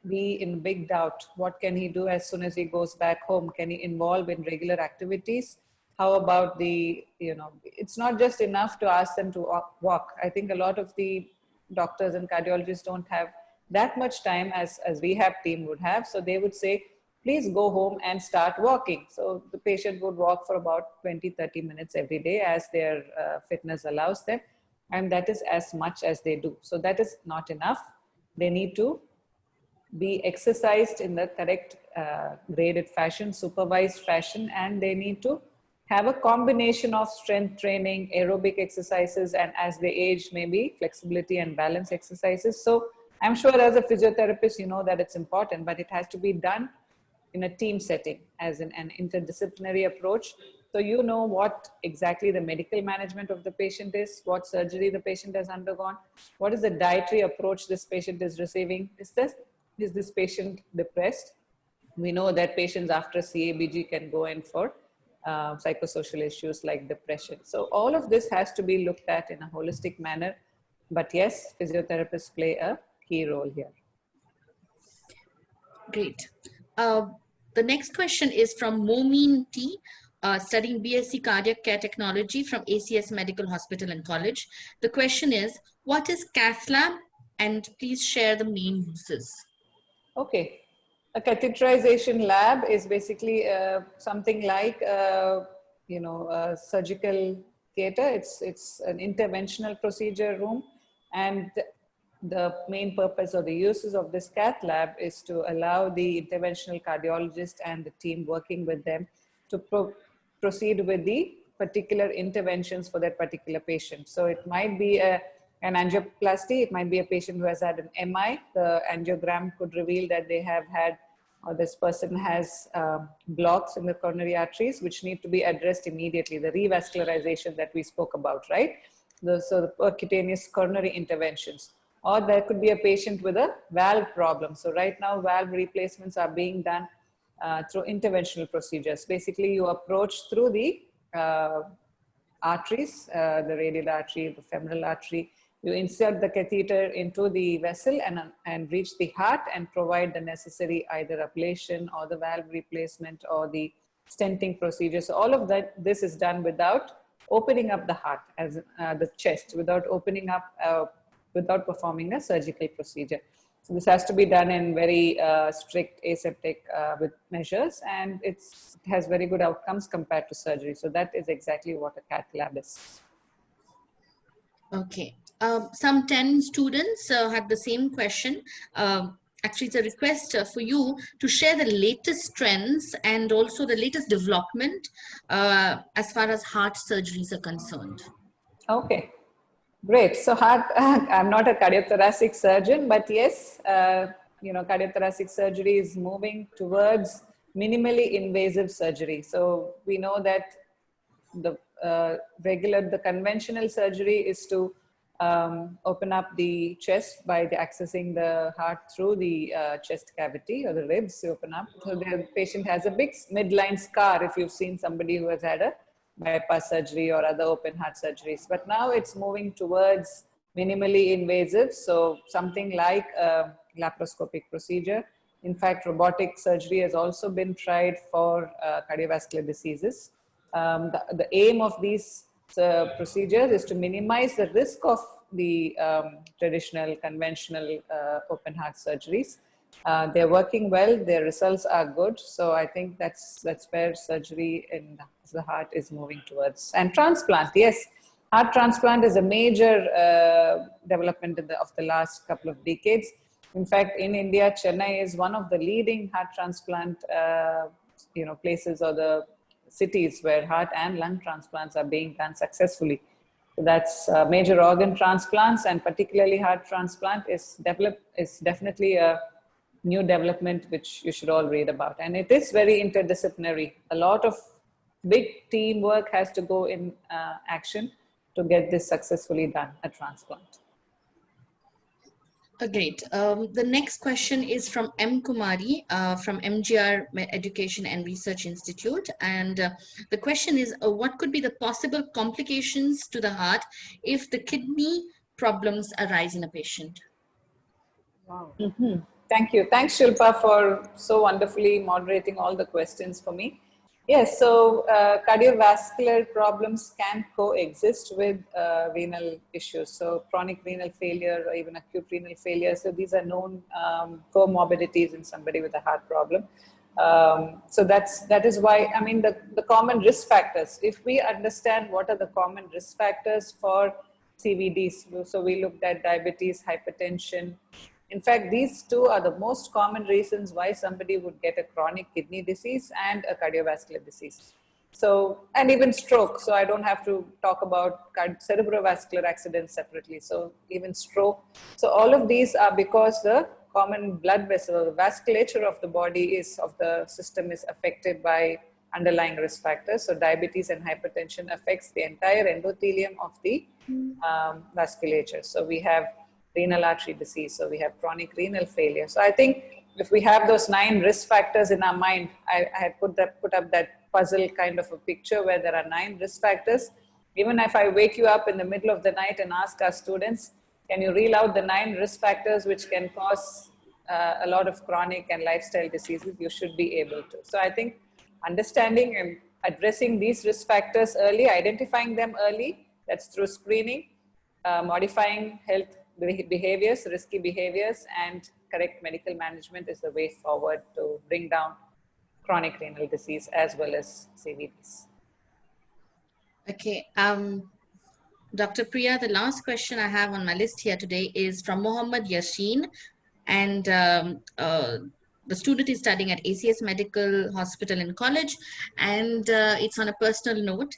[SPEAKER 8] be in big doubt. What can he do as soon as he goes back home? Can he involve in regular activities? How about it's not just enough to ask them to walk. I think a lot of the doctors and cardiologists don't have that much time as rehab team would have. So they would say, please go home and start walking. So the patient would walk for about 20-30 minutes every day as their fitness allows them. And that is as much as they do. So that is not enough. They need to be exercised in the correct graded fashion, supervised fashion, and they need to have a combination of strength training, aerobic exercises, and as they age, maybe flexibility and balance exercises. So I'm sure as a physiotherapist, you know that it's important, but it has to be done in a team setting as an interdisciplinary approach. So you know what exactly the medical management of the patient is, what surgery the patient has undergone, what is the dietary approach this patient is receiving. Is this patient depressed? We know that patients after CABG can go in for psychosocial issues like depression. So all of this has to be looked at in a holistic manner. But yes, physiotherapists play a key role here.
[SPEAKER 10] Great. The next question is from Momeen T, studying BSc Cardiac Care Technology from ACS Medical Hospital and College. The question is, what is cath lab? And please share the main uses. Okay.
[SPEAKER 8] A catheterization lab is basically something like, a surgical theater. It's an interventional procedure room. And the main purpose or the uses of this cath lab is to allow the interventional cardiologist and the team working with them to proceed with the particular interventions for that particular patient. So it might be an angioplasty. It might be a patient who has had an MI. The angiogram could reveal that they have had, or this person has blocks in the coronary arteries, which need to be addressed immediately. The revascularization that we spoke about, right? So the percutaneous coronary interventions. Or there could be a patient with a valve problem. So right now, valve replacements are being done through interventional procedures. Basically, you approach through the arteries, the radial artery, the femoral artery. You insert the catheter into the vessel and reach the heart and provide the necessary either ablation or the valve replacement or the stenting procedure. So all of that, this is done without opening up the heart, as the chest, without opening up, without performing a surgical procedure. So this has to be done in very strict aseptic with measures, and it has very good outcomes compared to surgery. So that is exactly what a cath lab is.
[SPEAKER 10] Okay. Some 10 students had the same question. Actually, it's a request for you to share the latest trends and also the latest development as far as heart surgeries are concerned.
[SPEAKER 8] Okay, great. So heart, I'm not a cardiothoracic surgeon, but yes, cardiothoracic surgery is moving towards minimally invasive surgery. So we know that the conventional surgery is to open up the chest by accessing the heart through the chest cavity or the ribs to open up. So the patient has a big midline scar if you've seen somebody who has had a bypass surgery or other open heart surgeries. But now it's moving towards minimally invasive. So something like a laparoscopic procedure. In fact, robotic surgery has also been tried for cardiovascular diseases. The aim of these procedures is to minimize the risk of the traditional, conventional open heart surgeries. They're working well, their results are good. So I think that's where surgery in the heart is moving towards. And transplant, yes. Heart transplant is a major development of the last couple of decades. In fact, in India, Chennai is one of the leading heart transplant places or the cities where heart and lung transplants are being done successfully. So that's major organ transplants, and particularly heart transplant is definitely a new development which you should all read about. And it is very interdisciplinary. A lot of big teamwork has to go in action to get this successfully done, a transplant.
[SPEAKER 10] Great. The next question is from M. Kumari from MGR Education and Research Institute. And the question is, what could be the possible complications to the heart if the kidney problems arise in a patient?
[SPEAKER 8] Wow. Thank you. Thanks, Shilpa, for so wonderfully moderating all the questions for me. Yes, so cardiovascular problems can coexist with renal issues. So chronic renal failure or even acute renal failure. So these are known comorbidities in somebody with a heart problem. So that is why, I mean, the common risk factors, if we understand what are the common risk factors for CVDs, so we looked at diabetes, hypertension. In fact, these two are the most common reasons why somebody would get a chronic kidney disease and a cardiovascular disease. So, and even stroke. So I don't have to talk about cerebrovascular accidents separately. So even stroke. So all of these are because the common blood vessel, the vasculature of the body of the system is affected by underlying risk factors. So diabetes and hypertension affects the entire endothelium of the vasculature. So we have renal artery disease, so we have chronic renal failure. So I think if we have those 9 risk factors in our mind, I had put up that puzzle kind of a picture where there are 9 risk factors. Even if I wake you up in the middle of the night and ask our students, can you reel out the 9 risk factors which can cause a lot of chronic and lifestyle diseases, you should be able to. So I think understanding and addressing these risk factors early, identifying them early, that's through screening, modifying health behaviors, risky behaviors, and correct medical management is the way forward to bring down chronic renal disease as well as CVDs.
[SPEAKER 10] Okay. Dr. Priya, the last question I have on my list here today is from Mohammed Yashin. And the student is studying at ACS Medical Hospital and College. And it's on a personal note.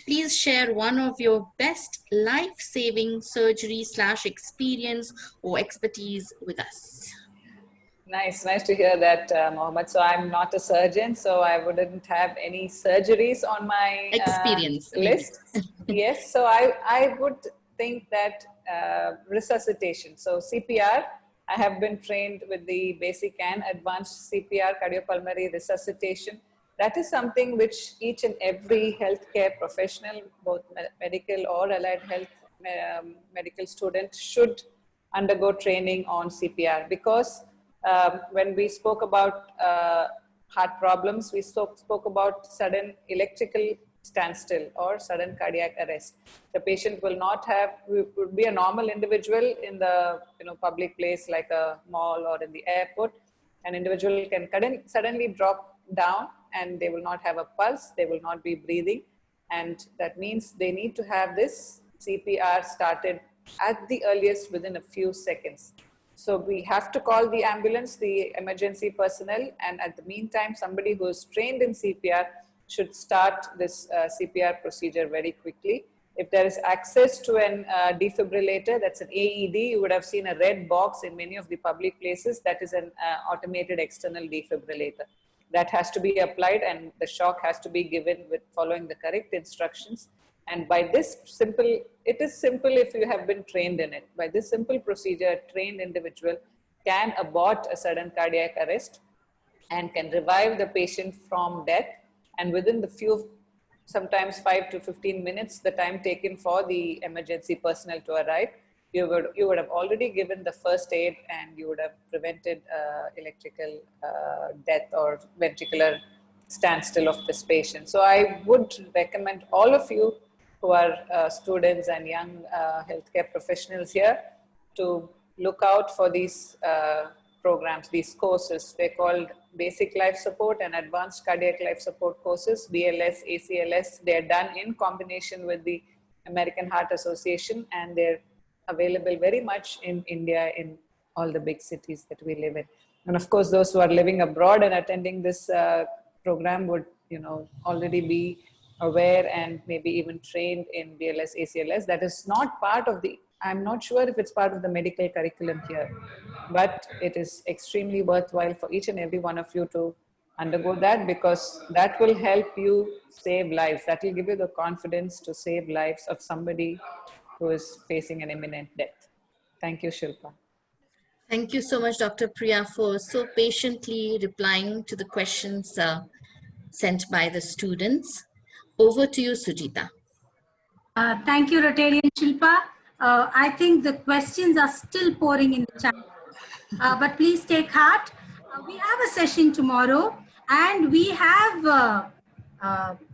[SPEAKER 10] Please share one of your best life-saving surgery / experience or expertise with us.
[SPEAKER 8] Nice to hear that, Mohammed. So I'm not a surgeon, so I wouldn't have any surgeries on my
[SPEAKER 10] experience
[SPEAKER 8] list. Yes, so I would think that resuscitation. So CPR, I have been trained with the basic and advanced CPR, cardiopulmonary resuscitation. That is something which each and every healthcare professional, both medical or allied health medical student, should undergo training on CPR, because when we spoke about heart problems, we spoke about sudden electrical standstill or sudden cardiac arrest. The patient would be a normal individual in the public place like a mall or in the airport. An individual can suddenly drop down and they will not have a pulse, they will not be breathing. And that means they need to have this CPR started at the earliest within a few seconds. So we have to call the ambulance, the emergency personnel, and at the meantime, somebody who is trained in CPR should start this CPR procedure very quickly. If there is access to an defibrillator, that's an AED, you would have seen a red box in many of the public places. That is an automated external defibrillator. That has to be applied and the shock has to be given with following the correct instructions. And by this simple, it is simple if you have been trained in it. By this simple procedure, a trained individual can abort a sudden cardiac arrest and can revive the patient from death. And within the sometimes 5 to 15 minutes, the time taken for the emergency personnel to arrive, you would have already given the first aid and you would have prevented electrical death or ventricular standstill of this patient. So I would recommend all of you who are students and young healthcare professionals here to look out for these programs, these courses. They're called Basic Life Support and Advanced Cardiac Life Support courses, BLS, ACLS. They're done in combination with the American Heart Association, and they're available very much in India in all the big cities that we live in. And of course, those who are living abroad and attending this program would already be aware and maybe even trained in BLS, ACLS. That is not part of the I'm not sure if it's part of the medical curriculum here, but it is extremely worthwhile for each and every one of you to undergo that, because that will help you save lives. That will give you the confidence to save lives of somebody who is facing an imminent death. Thank you, Shilpa.
[SPEAKER 10] Thank you so much, Dr. Priya, for so patiently replying to the questions sent by the students. Over to you, Sujita.
[SPEAKER 3] Thank you, Rotarian Shilpa. I think the questions are still pouring in the chat. But please take heart. We have a session tomorrow, and we have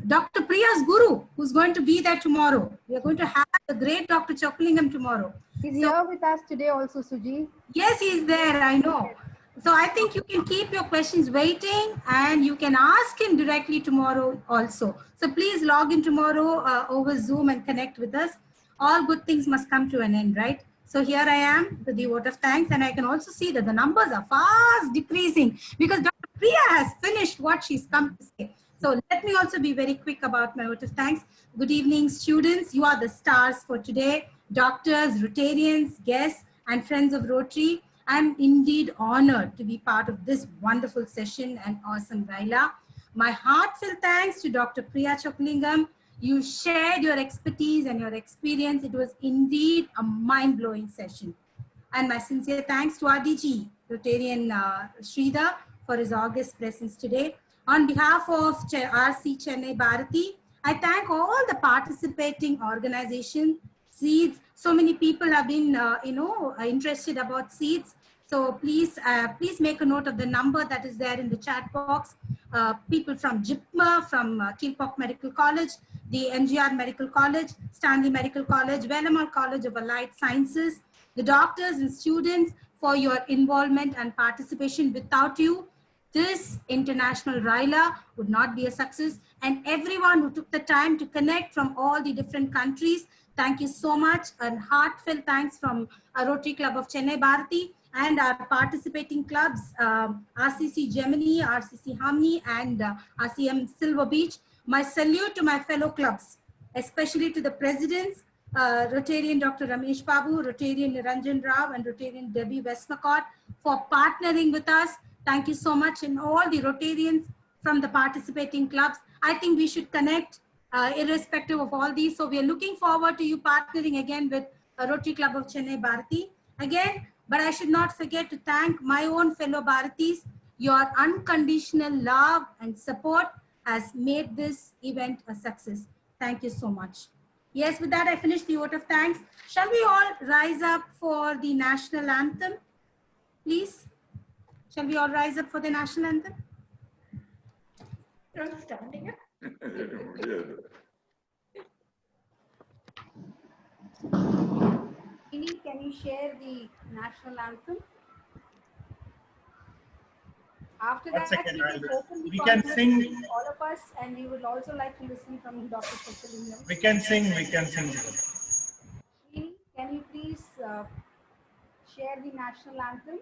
[SPEAKER 3] Dr. Priya's guru, who's going to be there tomorrow. We are going to have the great Dr. Chokalingam tomorrow.
[SPEAKER 1] He's here with us today also, Suji.
[SPEAKER 3] Yes, he's there, I know. So I think you can keep your questions waiting, and you can ask him directly tomorrow also. So please log in tomorrow over Zoom and connect with us. All good things must come to an end, right? So here I am with the vote of thanks, and I can also see that the numbers are fast decreasing because Dr. Priya has finished what she's come to say. So let me also be very quick about my vote of thanks. Good evening, students. You are the stars for today. Doctors, Rotarians, guests, and friends of Rotary. I'm indeed honored to be part of this wonderful session and awesome RYLA. My heartfelt thanks to Dr. Priya Chokalingam. You shared your expertise and your experience. It was indeed a mind-blowing session. And my sincere thanks to RDG, Rotarian Sridhar, for his august presence today. On behalf of RC Chennai Bharathi, I thank all the participating organizations, seeds. So many people have been, interested about seeds. So please make a note of the number that is there in the chat box. People from JIPMA, from Kilpauk Medical College, the MGR Medical College, Stanley Medical College, Vellamal College of Allied Sciences, the doctors and students for your involvement and participation. Without you, this international RYLA would not be a success. And everyone who took the time to connect from all the different countries, thank you so much, and heartfelt thanks from Rotary Club of Chennai Bharathi and our participating clubs, RCC Gemini, RCC Hamni, and RCM Silver Beach. My salute to my fellow clubs, especially to the presidents, Rotarian Dr. Ramesh Babu, Rotarian Niranjan Rao, and Rotarian Debbie Westmacott for partnering with us. Thank you so much, and all the Rotarians from the participating clubs. I think we should connect irrespective of all these. So we are looking forward to you partnering again with Rotary Club of Chennai Bharathi again. But I should not forget to thank my own fellow Bharatis. Your unconditional love and support has made this event a success. Thank you so much. Yes, with that, I finish the vote of thanks. Shall we all rise up for the national anthem, please? Shall we all rise up for the national anthem?
[SPEAKER 6] You're standing up.
[SPEAKER 1] Can you share the national anthem? After that, we can sing. All of us, and we would also like to listen from Dr. Chokalingam.
[SPEAKER 9] We can sing.
[SPEAKER 1] Can you please share the national anthem?